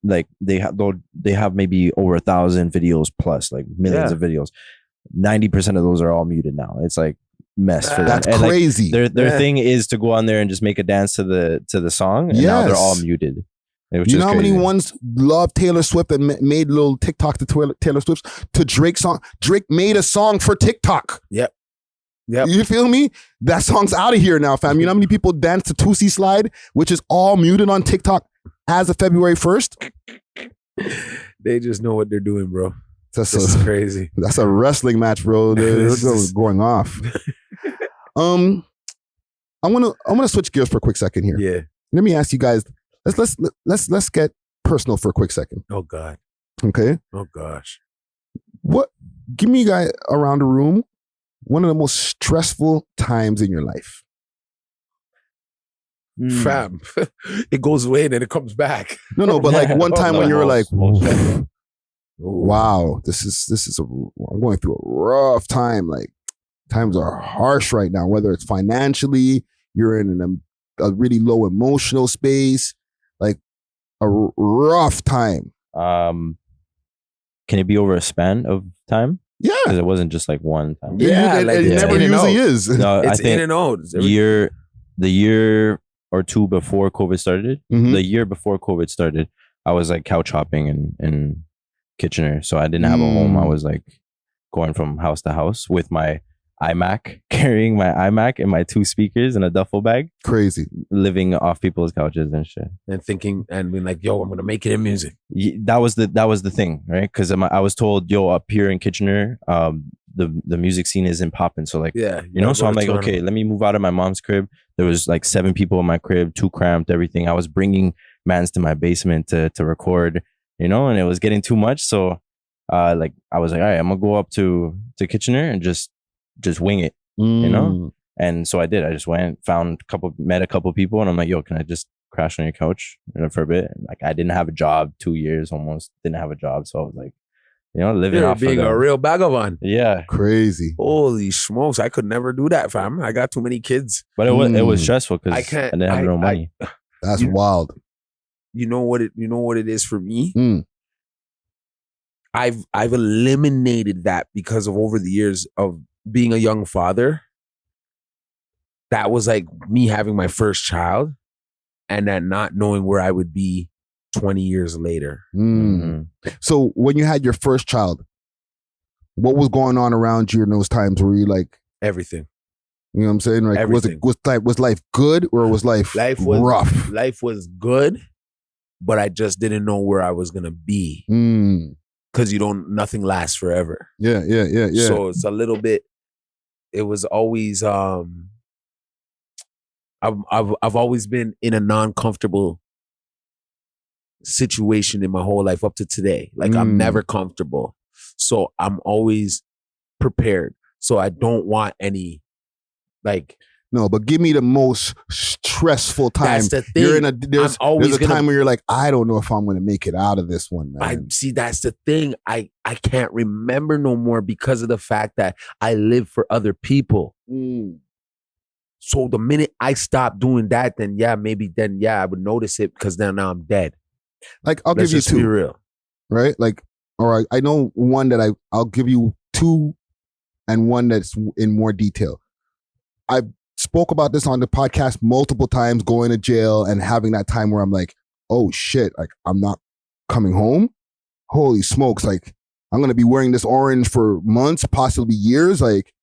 like they have maybe over 1,000 videos plus, like millions of videos. 90% of those are all muted now. It's like mess for them. That's And, crazy. Like, their thing is to go on there and just make a dance to the song, and now they're all muted. You know how many ones love Taylor Swift and made little TikTok to Taylor Swift's to Drake's song? Drake made a song for TikTok. Yep. You feel me? That song's out of here now, fam. You know how many people dance to Tootsie Slide, which is all muted on TikTok as of February 1st? They just know what they're doing, bro. This is crazy. That's a wrestling match, bro. They're going off. I want to switch gears for a quick second here. Yeah. Let me ask you guys. Let's get personal for a quick second. Oh God. Okay. Oh gosh. Give me, guy around the room, one of the most stressful times in your life. Fam, it goes away and then it comes back. No, but like one time when you were like, most wow, I'm going through a rough time. Like times are harsh right now, whether it's financially, you're in a really low emotional space, like a rough time. Can it be over a span of time? Yeah. Because it wasn't just like one time. It never usually is. No, It's I think in and out. the year or two before COVID started, Mhm. the year before COVID started, I was like couch hopping in Kitchener. So I didn't have a home. I was like going from house to house with my iMac, carrying my iMac and my 2 speakers in a duffel bag, Crazy. living off people's couches and shit. And thinking and being like, yo, I'm gonna make it in music. That was the thing, right? Because I was told, yo, up here in Kitchener, the music scene isn't popping. So like, Yeah. you know, so I'm like, okay, let me move out of my mom's crib. There was like 7 people in my crib, 2 cramped, everything. I was bringing mans to my basement to record, you know, and it was getting too much. So like I was like, all right, I'm gonna go up to Kitchener and just wing it, you know? And so I did. I just went, met a couple people, and I'm like, yo, can I just crash on your couch for a bit? And like I didn't have a job, 2 years almost, didn't have a job. So I was like, you know, living off being of a real vagabond. Yeah. Crazy. Holy smokes, I could never do that, fam. I got too many kids. But it was stressful because I can't- didn't have no money. That's wild. You know what it is for me? Mm. I've eliminated that because of over the years of being a young father. That was like me having my first child and then not knowing where I would be 20 years later. So when you had your first child, what was going on around you in those times? Were you like everything? You know what I'm saying? Like Everything. was life good or was life rough? Life was good, but I just didn't know where I was gonna be. Because nothing lasts forever. Yeah. So it's a little bit. It was always I've always been in a non-comfortable situation in my whole life up to today. Like I'm never comfortable. So I'm always prepared. So I don't want any no, but give me the most stressful time. That's the thing. You're in there's a time where you're like, I don't know if I'm gonna make it out of this one, man. That's the thing. I can't remember no more because of the fact that I live for other people. So the minute I stop doing that, then I would notice it because now I'm dead. Like I'll Let's give you just 2. be real. Right? Like, all right, I know one that I'll give you 2 and one that's in more detail. I spoke about this on the podcast multiple times, going to jail and having that time where I'm like, oh shit, like I'm not coming home. Holy smokes, like I'm going to be wearing this orange for months, possibly years. Like,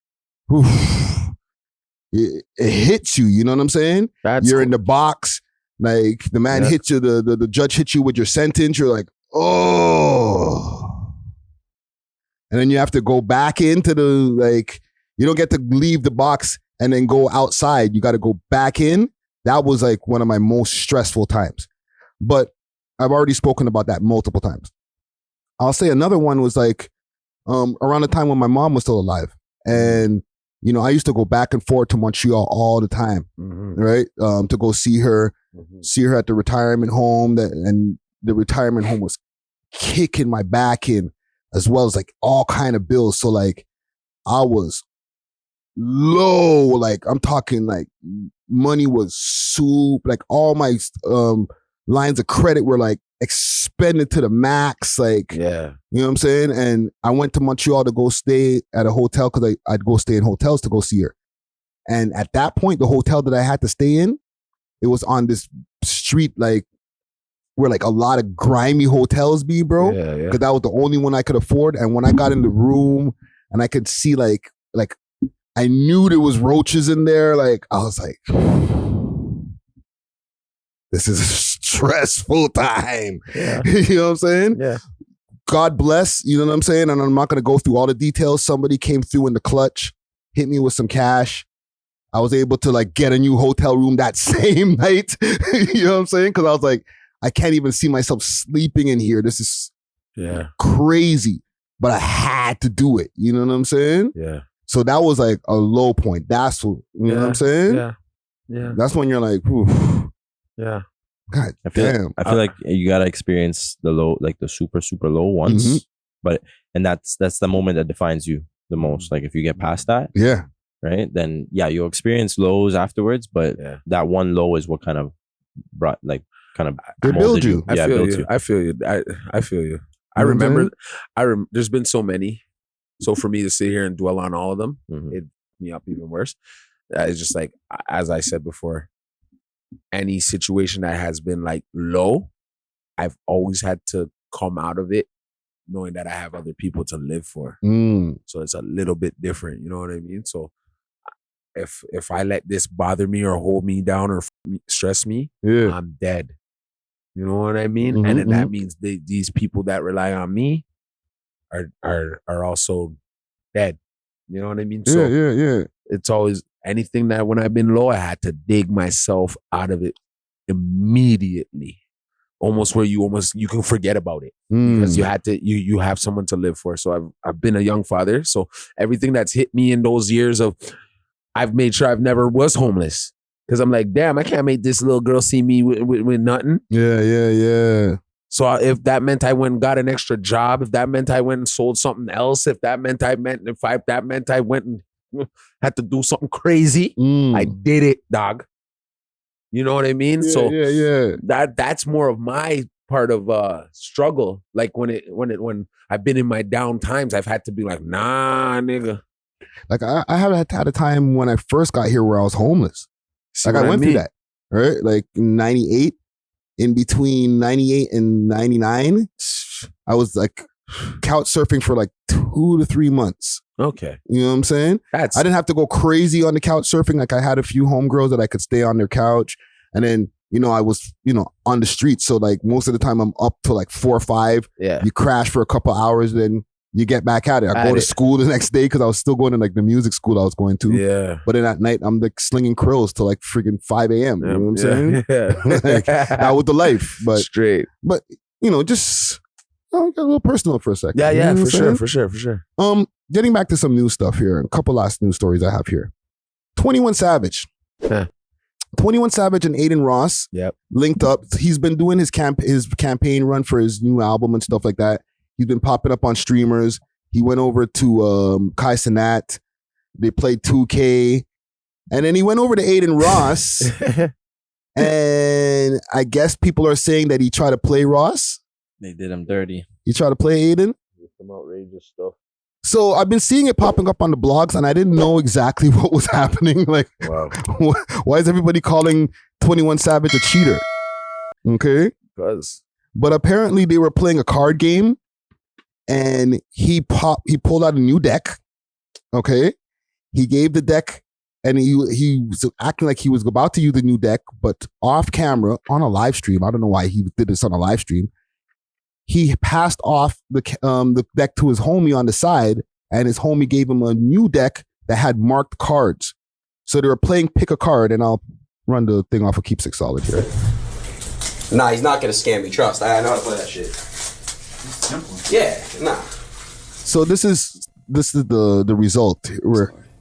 it hits you, you know what I'm saying? You're in the box, like the man hits you, the judge hits you with your sentence. You're like, oh. And then you have to go back into you don't get to leave the box and then go outside. You got to go back in. That was like one of my most stressful times. But I've already spoken about that multiple times. I'll say another one was like around the time when my mom was still alive. And, you know, I used to go back and forth to Montreal all the time, right? To go see her at the retirement home. And the retirement home was kicking my back in, as well as like all kind of bills. So like I was low. Like I'm talking like money was soup. Like all my lines of credit were like expended to the max. Like, Yeah. you know what I'm saying? And I went to Montreal to go stay at a hotel because I'd go stay in hotels to go see her. And at that point, the hotel that I had to stay in, it was on this street like where like a lot of grimy hotels be, bro. Yeah, yeah. Because that was the only one I could afford. And when I got in the room and I could see like I knew there was roaches in there, like I was like, this is a stressful time. Yeah. You know what I'm saying? Yeah. God bless, you know what I'm saying? And I'm not going to go through all the details. Somebody came through in the clutch, hit me with some cash. I was able to like get a new hotel room that same night. You know what I'm saying? Because I was like, I can't even see myself sleeping in here. This is crazy. But I had to do it. You know what I'm saying? Yeah. So that was like a low point. That's what, you know what I'm saying? Yeah. Yeah. That's when you're like, oof. Yeah. God I feel damn. I feel like you gotta experience the low, like the super low once, and that's the moment that defines you the most. Like if you get past that, Yeah. right, then yeah, you'll experience lows afterwards. But that one low is what kind of brought, like, kind of They molded build you. I feel built you. I feel you. I feel you. I You know what I'm remember. There's been so many. So for me to sit here and dwell on all of them, it me up even worse. It's just like, as I said before, any situation that has been like low, I've always had to come out of it knowing that I have other people to live for. So it's a little bit different. You know what I mean? So if I let this bother me or hold me down or stress me, I'm dead. You know what I mean? And then that means these people that rely on me are also dead. You know what I mean? So yeah. it's always anything that when I've been low, I had to dig myself out of it immediately. Almost where you can forget about it because you had to you have someone to live for. So I've been a young father. So everything that's hit me in those years of, I've made sure I've never was homeless because I'm like, damn, I can't make this little girl see me with nothing. Yeah. So if that meant I went and got an extra job, if that meant I went and sold something else, if that meant I went and had to do something crazy, I did it, dog. You know what I mean? Yeah. That's more of my part of struggle. Like when I've been in my down times, I've had to be like, nah, nigga. Like I haven't had a time when I first got here where I was homeless. See like what I went mean? through that, right? Like in 98, in between 98 and 99, I was like couch surfing for like 2 to 3 months. Okay. You know what I'm saying? I didn't have to go crazy on the couch surfing. Like I had a few homegirls that I could stay on their couch. And then, I was, on the street. So like most of the time I'm up till like 4 or 5. Yeah. You crash for a couple hours, then you get back at it. I go to school the next day because I was still going to like the music school I was going to. Yeah. But then at night I'm like slinging krills till like freaking 5 a.m. You know what I'm saying? Yeah. Like, that was the life. But straight. But just get a little personal for a second. Yeah, You know what I'm for saying? sure. Getting back to some new stuff here, a couple last news stories I have here. 21 Savage. 21 Savage and Adin Ross linked up. He's been doing his campaign run for his new album and stuff like that. He's been popping up on streamers. He went over to Kai Cenat. They played 2K. And then he went over to Adin Ross. And I guess people are saying that he tried to play Ross. They did him dirty. He tried to play Adin. Some outrageous stuff. So I've been seeing it popping up on the blogs, and I didn't know exactly what was happening. Like, why is everybody calling 21 Savage a cheater? Okay. But apparently they were playing a card game, and he pulled out a new deck. Okay. He gave the deck, and he was acting like he was about to use the new deck, but off camera on a live stream. I don't know why he did this on a live stream. He passed off the deck to his homie on the side, and his homie gave him a new deck that had marked cards. So they were playing pick a card, and I'll run the thing off of Keep Six Solid here. Nah, he's not gonna scam me. Trust. I know how to play that shit. Simple. Yeah, nah. So this is the result.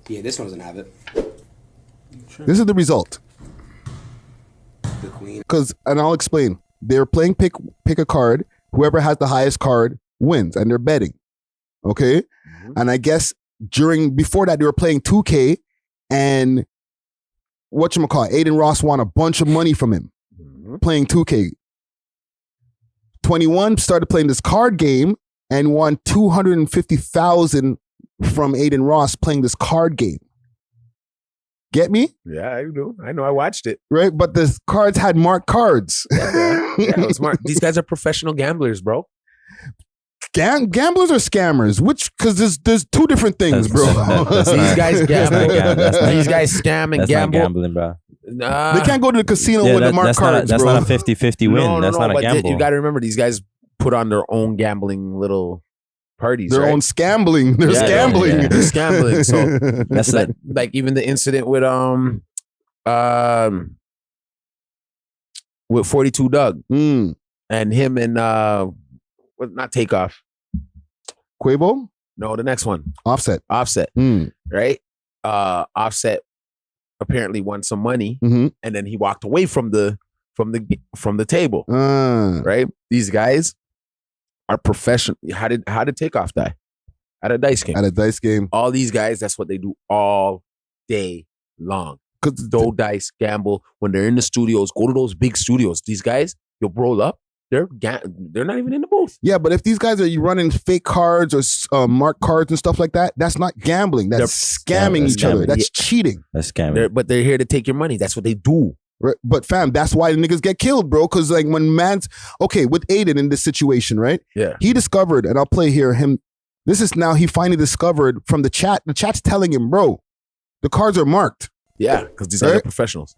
Yeah, this one doesn't have it. This is the result. The queen. And I'll explain. They're playing pick a card. Whoever has the highest card wins, and they're betting. Okay? And I guess before that, they were playing 2K, and whatchamacallit, Adin Ross won a bunch of money from him playing 2K. 21 started playing this card game and won $250,000 from Adin Ross playing this card game. Get me? Yeah, I know. I watched it. Right? But the cards had marked cards. Yeah, it was smart. These guys are professional gamblers, bro. Gamblers or scammers? Which? Because there's two different things, bro. These guys gamble. These guys scam and That's gamble. not gambling, bro. They can't go to the casino with the marked cards, that's bro. not a 50-50 win. That's not a but gamble. you got to remember, these guys put on their own gambling little parties. Their right? own scambling. They're scambling. Yeah. They're scambling. So That's like even the incident with 42 Doug and him and not Takeoff. Quavo? No, the next one. Offset. Right? Offset apparently won some money Mm-hmm. and then he walked away from the table. Right? These guys are professional. How did Takeoff die? At a dice game. At a dice game. All these guys, that's what they do all day long. Throw dice, gamble. When they're in the studios, go to those big studios. These guys, you'll roll up. They're not even in the booth. Yeah, but if these guys are running fake cards or marked cards and stuff like that, that's not gambling. That's scamming each other. That's cheating. That's scamming. But they're here to take your money. That's what they do. Right? But fam, that's why the niggas get killed, bro. Because like when man's with Adin in this situation, right? Yeah. He discovered, and I'll play here him. This is now he finally discovered from the chat. The chat's telling him, bro, the cards are marked. Yeah, because these guys are professionals.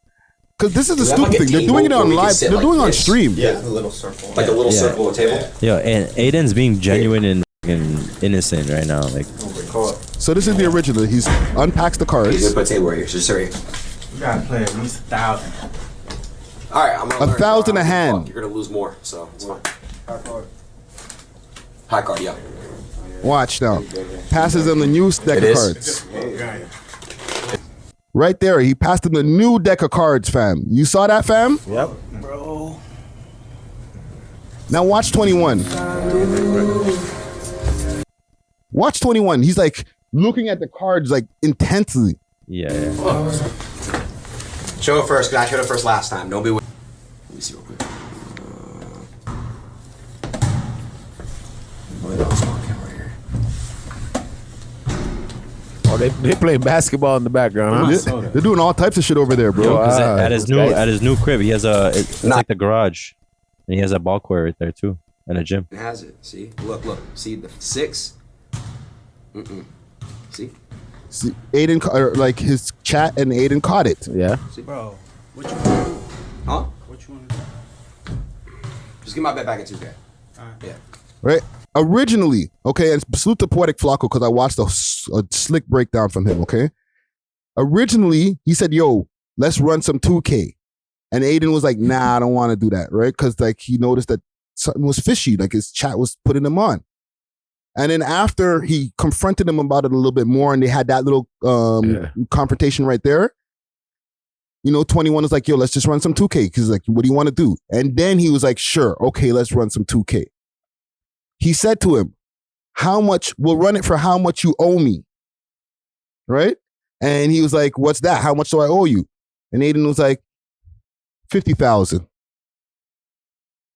Because this is the stupid thing. They're doing it on live. They're doing it on stream. Yeah, the little circle. Like a little circle of table. Yo, and Aiden's being genuine and innocent right now. Like, so this is the original. He's unpacks the cards. He's gonna put a table right here. So sorry. You gotta play at least 1,000. All right, I'm gonna learn. 1,000 a hand. You're gonna lose more, so it's fine. High card, yeah. Watch now. Passes him the new deck It of is. cards. Right there, he passed him the new deck of cards, fam. You saw that, fam? Yep. Bro. Now watch 21. Watch 21. He's like looking at the cards like intensely. yeah. Show it first, because I showed it first last time. Don't be. Let me see real quick. Oh, they playing basketball in the background, huh? They're doing all types of shit over there, bro. Yo, 'cause at his new crib, he has it's like the garage, and he has a ball court right there too, and a gym. It has it. See? Look. See the 6? See? See, Adin, like his chat and Adin caught it. Yeah. See? Bro, what you want to do? Huh? What you want to do? Just get my bet back in 2K. Yeah. Right? Originally, okay, and salute to Poetic Flacco because I watched a slick breakdown from him, okay? Originally, he said, yo, let's run some 2K. And Adin was like, nah, I don't want to do that, right? Because like he noticed that something was fishy, like his chat was putting him on. And then after he confronted him about it a little bit more and they had that little confrontation right there, 21 was like, yo, let's just run some 2K. Because like, what do you want to do? And then he was like, sure, okay, let's run some 2K. He said to him, how much, we'll run it for how much you owe me. Right? And he was like, what's that? How much do I owe you? And Adin was like, 50,000. You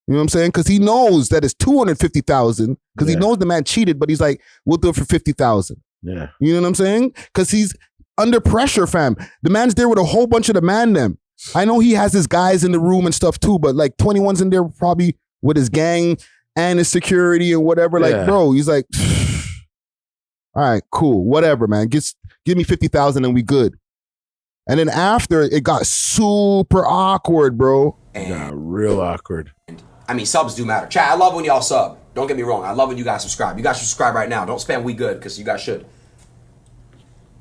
know what I'm saying? Because he knows that it's 250,000 because he knows the man cheated, but he's like, we'll do it for 50,000. Yeah. You know what I'm saying? Because he's under pressure, fam. The man's there with a whole bunch of the man them. I know he has his guys in the room and stuff too, but like 21's in there probably with his gang and his security and whatever. Like, bro, he's like, all right, cool, whatever, man. Give me 50,000 and we good. And then after, it got super awkward, bro. It got real awkward. I mean, subs do matter. Chat, I love when y'all sub. Don't get me wrong. I love when you guys subscribe. You guys should subscribe right now. Don't spam we good, because you guys should.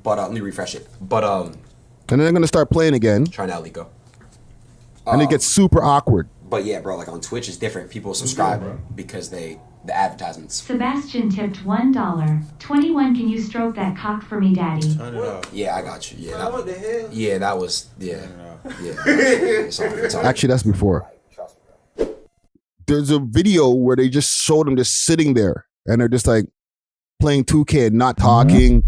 But let me refresh it. But and then they're gonna start playing again. Try now, Lico. And it gets super awkward. But yeah, bro, like on Twitch it's different. People subscribe because the advertisements. Sebastian tipped $1. 21, can you stroke that cock for me, daddy? Turn it up. Yeah, I got you. Yeah. What the hell? Yeah, that was It's on. Actually, that's before. There's a video where they just showed him just sitting there and they're just like playing 2K and not talking.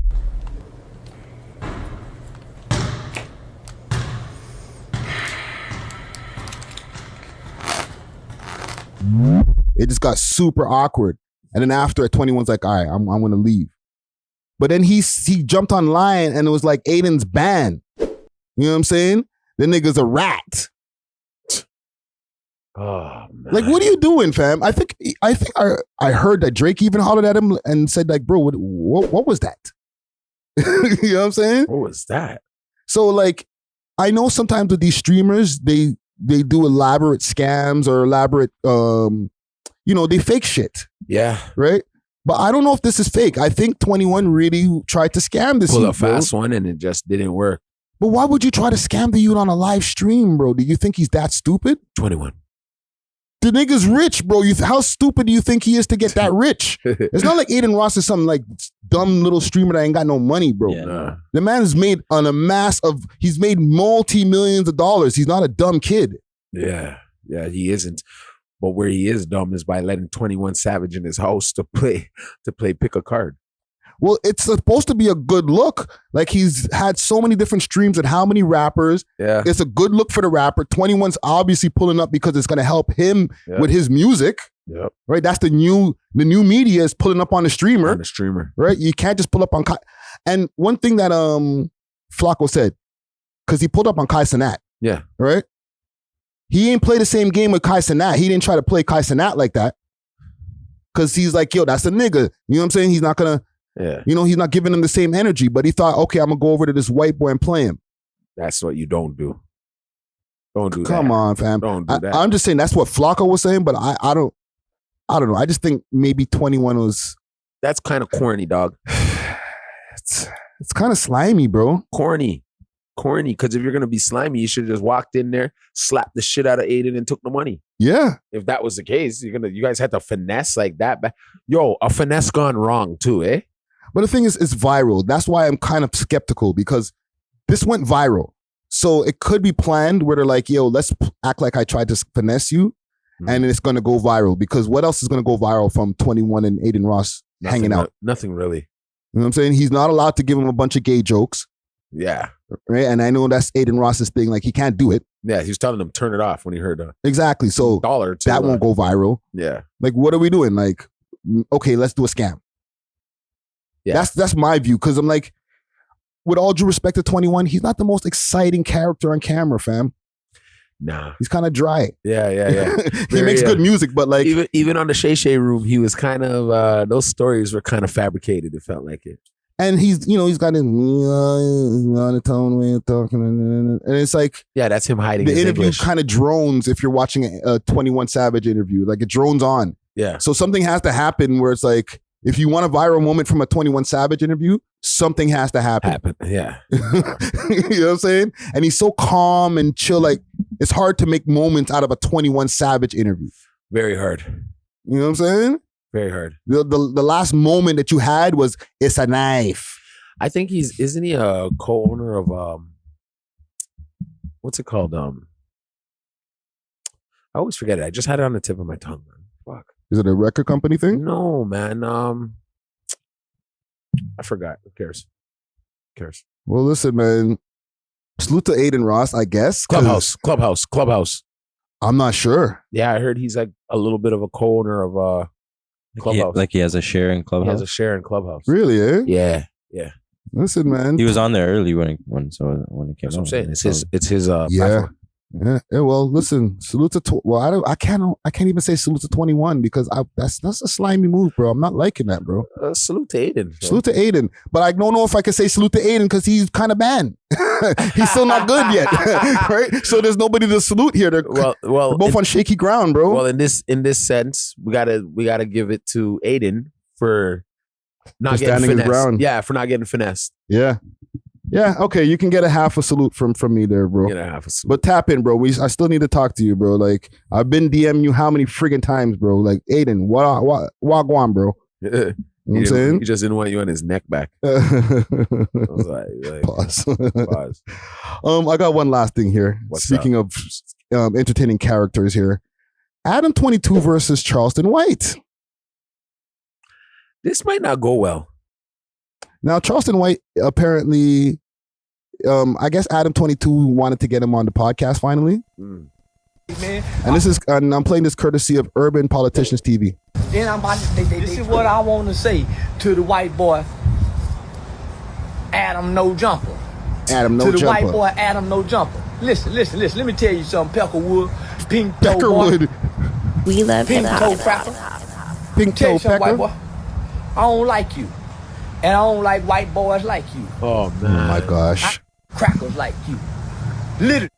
It just got super awkward. And then after 21's like, all right, I'm going to leave. But then he jumped online and it was like Aiden's banned. You know what I'm saying? The nigga's a rat. Oh, man. Like, what are you doing, fam? I think I heard that Drake even hollered at him and said, like, bro, what was that? You know what I'm saying? What was that? So, like, I know sometimes with these streamers, they do elaborate scams or elaborate, they fake shit. Yeah. Right? But I don't know if this is fake. I think 21 really tried to scam this Pull youth, a fast one and it just didn't work. But why would you try to scam the youth on a live stream, bro? Do you think he's that stupid? 21. The nigga's rich, bro. How stupid do you think he is to get that rich? It's not like Adin Ross is some like dumb little streamer that ain't got no money, bro. Yeah. The man has made he's made multi-millions of dollars. He's not a dumb kid. Yeah, he isn't. But where he is dumb is by letting 21 Savage in his house to play pick a card. Well, it's supposed to be a good look. Like, he's had so many different streams and how many rappers. Yeah. It's a good look for the rapper. 21's obviously pulling up because it's going to help him with his music. Yep. Right? That's the new media is pulling up on the streamer. On the streamer. Right? You can't just pull up on Kai. And one thing that Flacco said, because he pulled up on Kai Cenat. Yeah. Right? He ain't play the same game with Kai Cenat. He didn't try to play Kai Cenat like that. Because he's like, yo, that's a nigga. You know what I'm saying? He's not going to. Yeah. He's not giving him the same energy, but he thought, okay, I'm going to go over to this white boy and play him. That's what you don't do. Don't do that. Come on, fam. Don't do that. I'm just saying that's what Flacco was saying, but I don't know. I just think maybe 21 was... That's kind of corny, dog. It's kind of slimy, bro. Corny, because if you're going to be slimy, you should have just walked in there, slapped the shit out of Aiden and took the money. Yeah. If that was the case, you guys had to finesse like that. Yo, a finesse gone wrong too, eh? But the thing is, it's viral. That's why I'm kind of skeptical, because this went viral. So it could be planned where they're like, yo, let's act like I tried to finesse you, and it's going to go viral. Because what else is going to go viral from 21 and Adin Ross hanging out? Nothing really. You know what I'm saying? He's not allowed to give him a bunch of gay jokes. Yeah. Right? And I know that's Adin Ross's thing. Like, he can't do it. Yeah, he was telling them turn it off when he heard exactly. So $1 that won't go viral. Yeah. Like, what are we doing? Like, okay, let's do a scam. Yeah. That's my view. Because I'm like, with all due respect to 21, he's not the most exciting character on camera, fam. Nah. He's kind of dry. Yeah. He makes good music, but like... Even on the Shay Shay room, he was kind of... those stories were kind of fabricated. It felt like it. And he's got his monotone way of talking, and it's like... Yeah, that's him hiding the his interview English. kind of drones if you're watching a 21 Savage interview. Like, it drones on. Yeah. So something has to happen where it's like, if you want a viral moment from a 21 Savage interview, something has to happen. Yeah. You know what I'm saying? And he's so calm and chill. Like, it's hard to make moments out of a 21 Savage interview. Very hard. You know what I'm saying? Very hard. The last moment that you had was, it's a knife. I think isn't he a co-owner of what's it called? I always forget it. I just had it on the tip of my tongue, man. Fuck. Is it a record company thing? No, man. I forgot. Who cares? Well, listen, man. Salute to Adin Ross, I guess. Clubhouse. I'm not sure. Yeah, I heard he's like a little bit of a co-owner of Clubhouse. He has a share in Clubhouse. He has a share in Clubhouse. Really, eh? Yeah. Listen, man. He was on there early when it came That's out. what I'm saying. It's his yeah. platform. Yeah. Well, listen. Salute to I can't even say salute to 21 because that's a slimy move, bro. I'm not liking that, bro. Salute to Aiden. Bro. Salute to Aiden, but I don't know if I can say salute to Aiden because he's kind of banned. He's still not good yet, right? So there's nobody to salute here. They're both on shaky ground, bro. Well, in this sense, we gotta give it to Aiden for not getting finessed. Ground. Yeah, for not getting finessed. Yeah, okay, you can get a half a salute from me there, bro. Get a half a salute. But tap in, bro. I still need to talk to you, bro. Like, I've been DMing you how many friggin' times, bro? Like, Aiden, Wack100, bro. You know what I'm saying? He just didn't want you on his neck back. I was like Pause. I got one last thing here. Speaking of entertaining characters here. Adam 22 versus Charleston White. This might not go well. Now, Charleston White apparently, I guess Adam 22 wanted to get him on the podcast finally. man. And this is, and I'm playing this courtesy of Urban Politicians TV. Then I'm about to, this is what I want to say to the white boy, Adam No Jumper. Adam No To the Jumper. white boy, Adam No Jumper. Listen. Let me tell you something, Peckerwood, Pink Toe Peckerwood. boy, We love hip Pink Toe hop. Cracker. Pink Tell Toe you something, white Pecker. boy. I don't like you, and I don't like white boys like you. Oh Oh man. my gosh. Crackers like you. Literally.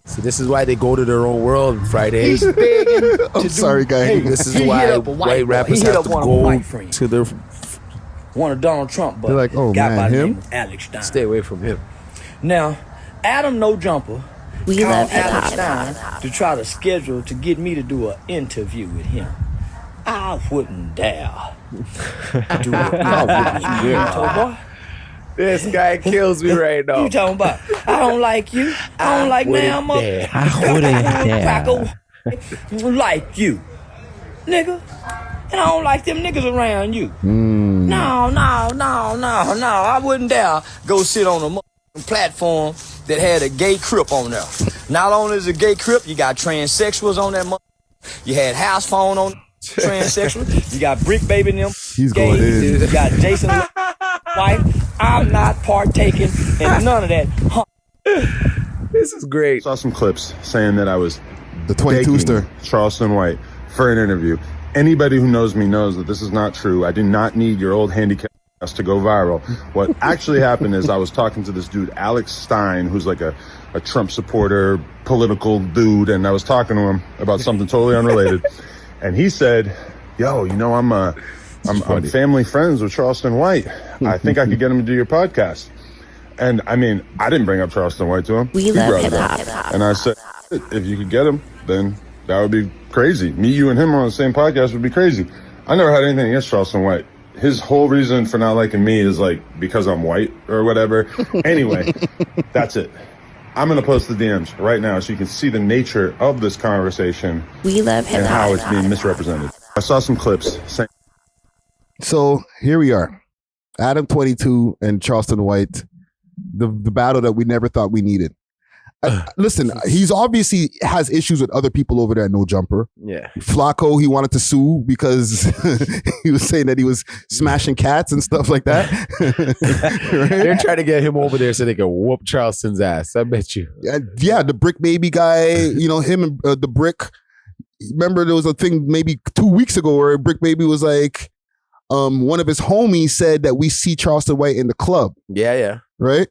See, this is why they go to their own world He's Fridays. begging to I'm sorry, guy. Hey, This is he hit why up a white boy. rappers He hit have up to one of my go white friends. to their One of Donald Trump, but They're like, oh, guy man, by the him? name of Alex Stein. stay away from him. Now, Adam No Jumper We called love hip Alex hop. Stein to try to schedule to get me to do an interview with him. I wouldn't dare do an interview with you, boy. This guy kills me right now. You talking about? I don't like you. I don't like man. I'm a I wouldn't dare. cracker like you, nigga. And I don't like them niggas around you. No. I wouldn't dare go sit on a motherfucking platform that had a gay crip on there. Not only is a gay crip, you got transsexuals on that motherfucker. You had house phone on transsexual. You got Brick Baby and them. He's going in. You got Jason wife. I'm not partaking in none of that. This is great. Saw some clips saying that I was The 22ster. begging Charleston White for an interview. Anybody who knows me knows that this is not true. I did not need your old handicap ass to go viral. What actually happened is I was talking to this dude, Alex Stein, who's like a Trump supporter, political dude, and I was talking to him about something totally unrelated. And he said, yo, you know, I'm family friends with Charleston White. I think I could get him to do your podcast. And I mean, I didn't bring up Charleston White to him. We He love brought it hip up. hop. And I said, if you could get him, then that would be crazy. Me, you, and him on the same podcast would be crazy. I never had anything against Charleston White. His whole reason for not liking me is like because I'm white or whatever. Anyway, that's it. I'm going to post the DMs right now so you can see the nature of this conversation We love hip and how hop. it's being misrepresented. I saw some clips saying So here we are. Adam 22 and Charleston White. The battle that we never thought we needed. Listen, he's obviously has issues with other people over there at No Jumper. Yeah. Flacco, he wanted to sue because he was saying that he was smashing cats and stuff like that. Right? They're trying to get him over there so they can whoop Charleston's ass. I bet you. Yeah, the Brick Baby guy, you know, him and the Brick. Remember there was a thing maybe 2 weeks ago where Brick Baby was like, one of his homies said that we see Charleston White in the club. Yeah. Right?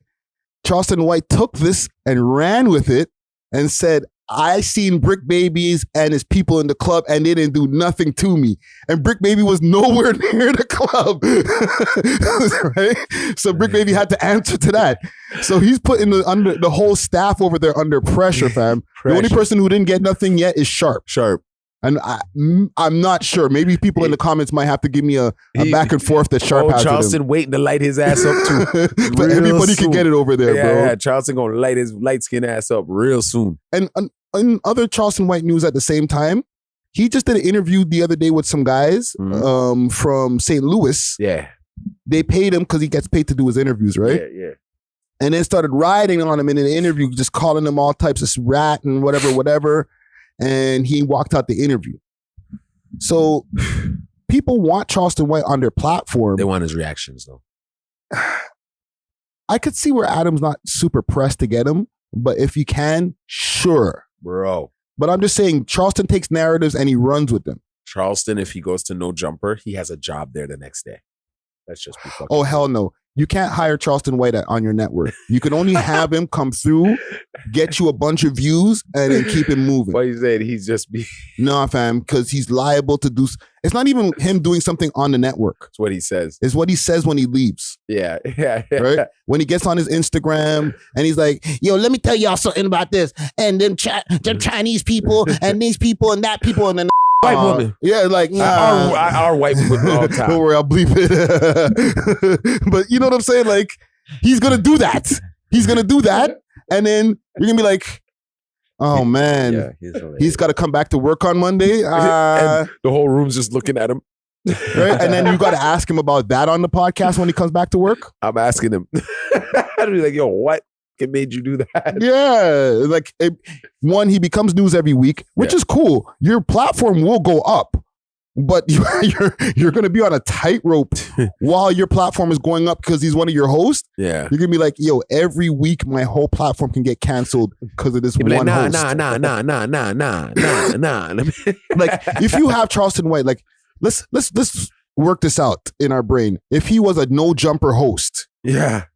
Charleston White took this and ran with it and said, I seen Brick Babies and his people in the club and they didn't do nothing to me. And Brick Baby was nowhere near the club. Right? So Brick Baby had to answer to that. So he's putting the whole staff over there under pressure, fam. The only person who didn't get nothing yet is Sharp. And I'm not sure. Maybe people in the comments might have to give me a back and forth that Sharp has Charleston with him. waiting to light his ass up too. But everybody can get it over there, bro. Yeah, Charleston gonna light his light skin ass up real soon. And in other Charleston White news at the same time, he just did an interview the other day with some guys from St. Louis. Yeah. They paid him because he gets paid to do his interviews, right? Yeah. And then started riding on him in an interview, just calling him all types of rat and whatever. And he walked out the interview. So people want Charleston White on their platform. They want his reactions though. I could see where Adam's not super pressed to get him, but if you can, sure. Bro. But I'm just saying, Charleston takes narratives and he runs with them. Charleston, if he goes to No Jumper, he has a job there the next day. Let's just be fucking. Oh, hell no. You can't hire Charleston White on your network. You can only have him come through, get you a bunch of views, and then keep him moving. Why you saying he's just be? No, fam, because he's liable to do. It's not even him doing something on the network. It's what he says. It's what he says when he leaves. Yeah. Right? When he gets on his Instagram and he's like, yo, let me tell y'all something about this. And them Chinese people and these people and that people and then white woman. Yeah, like our white woman all the time. Don't worry, I'll bleep it. But you know what I'm saying? Like, he's gonna do that. He's gonna do that, and then you're gonna be like, oh man, he's got to come back to work on Monday. And the whole room's just looking at him. Right? And then you got to ask him about that on the podcast when he comes back to work. I'm asking him. I'd be like, yo, what? it made you do that. Yeah, like one, he becomes news every week, which is cool. Your platform will go up, but you're going to be on a tightrope while your platform is going up because he's one of your hosts. Yeah, you're gonna be like, yo, every week my whole platform can get canceled because of this one host. Nah. Like, if you have Charleston White, like, let's work this out in our brain. If he was a no jumper host,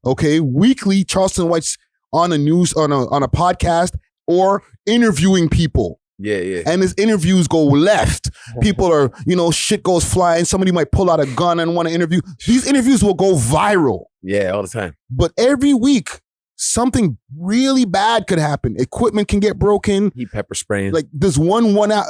okay, weekly Charleston White's on a podcast or interviewing people. Yeah. And his interviews go left. People are, shit goes flying. Somebody might pull out a gun and want to interview. These interviews will go viral. Yeah, all the time. But every week, something really bad could happen. Equipment can get broken. He pepper spraying. Like there's one out.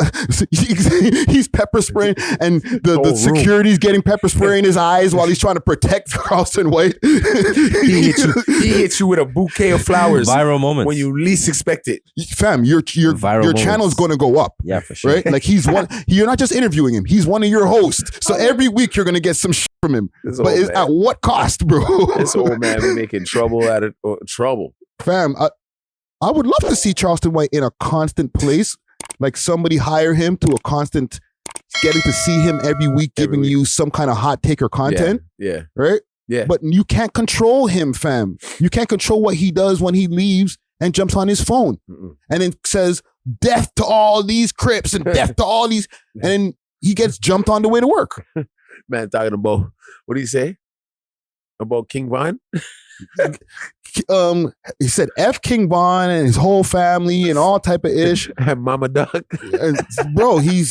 He's pepper spraying, and the security's getting pepper spray in his eyes while he's trying to protect Charleston White. He hits you with a bouquet of flowers. Viral moments when you least expect it. Fam, your channel's going to go up. Yeah, for sure. Right? Like he's one. You're not just interviewing him. He's one of your hosts. So every week you're going to get some shit from him. But it's at what cost, bro? This old man be making trouble at it. Trouble. Fam, I would love to see Charleston White in a constant place. Like somebody hire him to a constant, getting to see him every week, giving you some kind of hot take or content. Yeah. Right? Yeah. But you can't control him, fam. You can't control what he does when he leaves and jumps on his phone and then says, death to all these Crips and death to all these. And then he gets jumped on the way to work. Man, talking about, what do you say? About King Von? He said F King Von and his whole family and all type of ish. And Mama Duck. Bro, he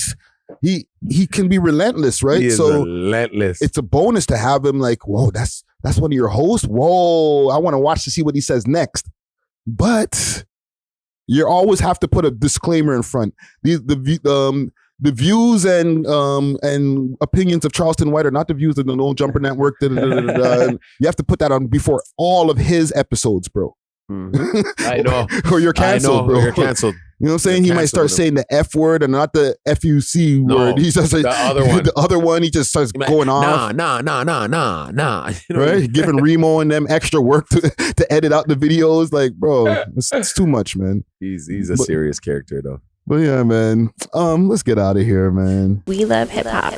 can be relentless, right? He is relentless. It's a bonus to have him like, whoa, that's one of your hosts. Whoa, I want to watch to see what he says next. But you always have to put a disclaimer in front. The views and opinions of Charleston White are not the views of the No Jumper Network. You have to put that on before all of his episodes, bro. I know. Or you're canceled, bro. You're canceled. You know what I'm saying? He might start saying the F word and not the FUC word. He says the other one. The other one, he just starts going off. Nah. You know, right? Giving Remo and them extra work to edit out the videos. Like, bro, it's too much, man. He's a serious character, though. But yeah, man. Let's get out of here, man. We love hip hop.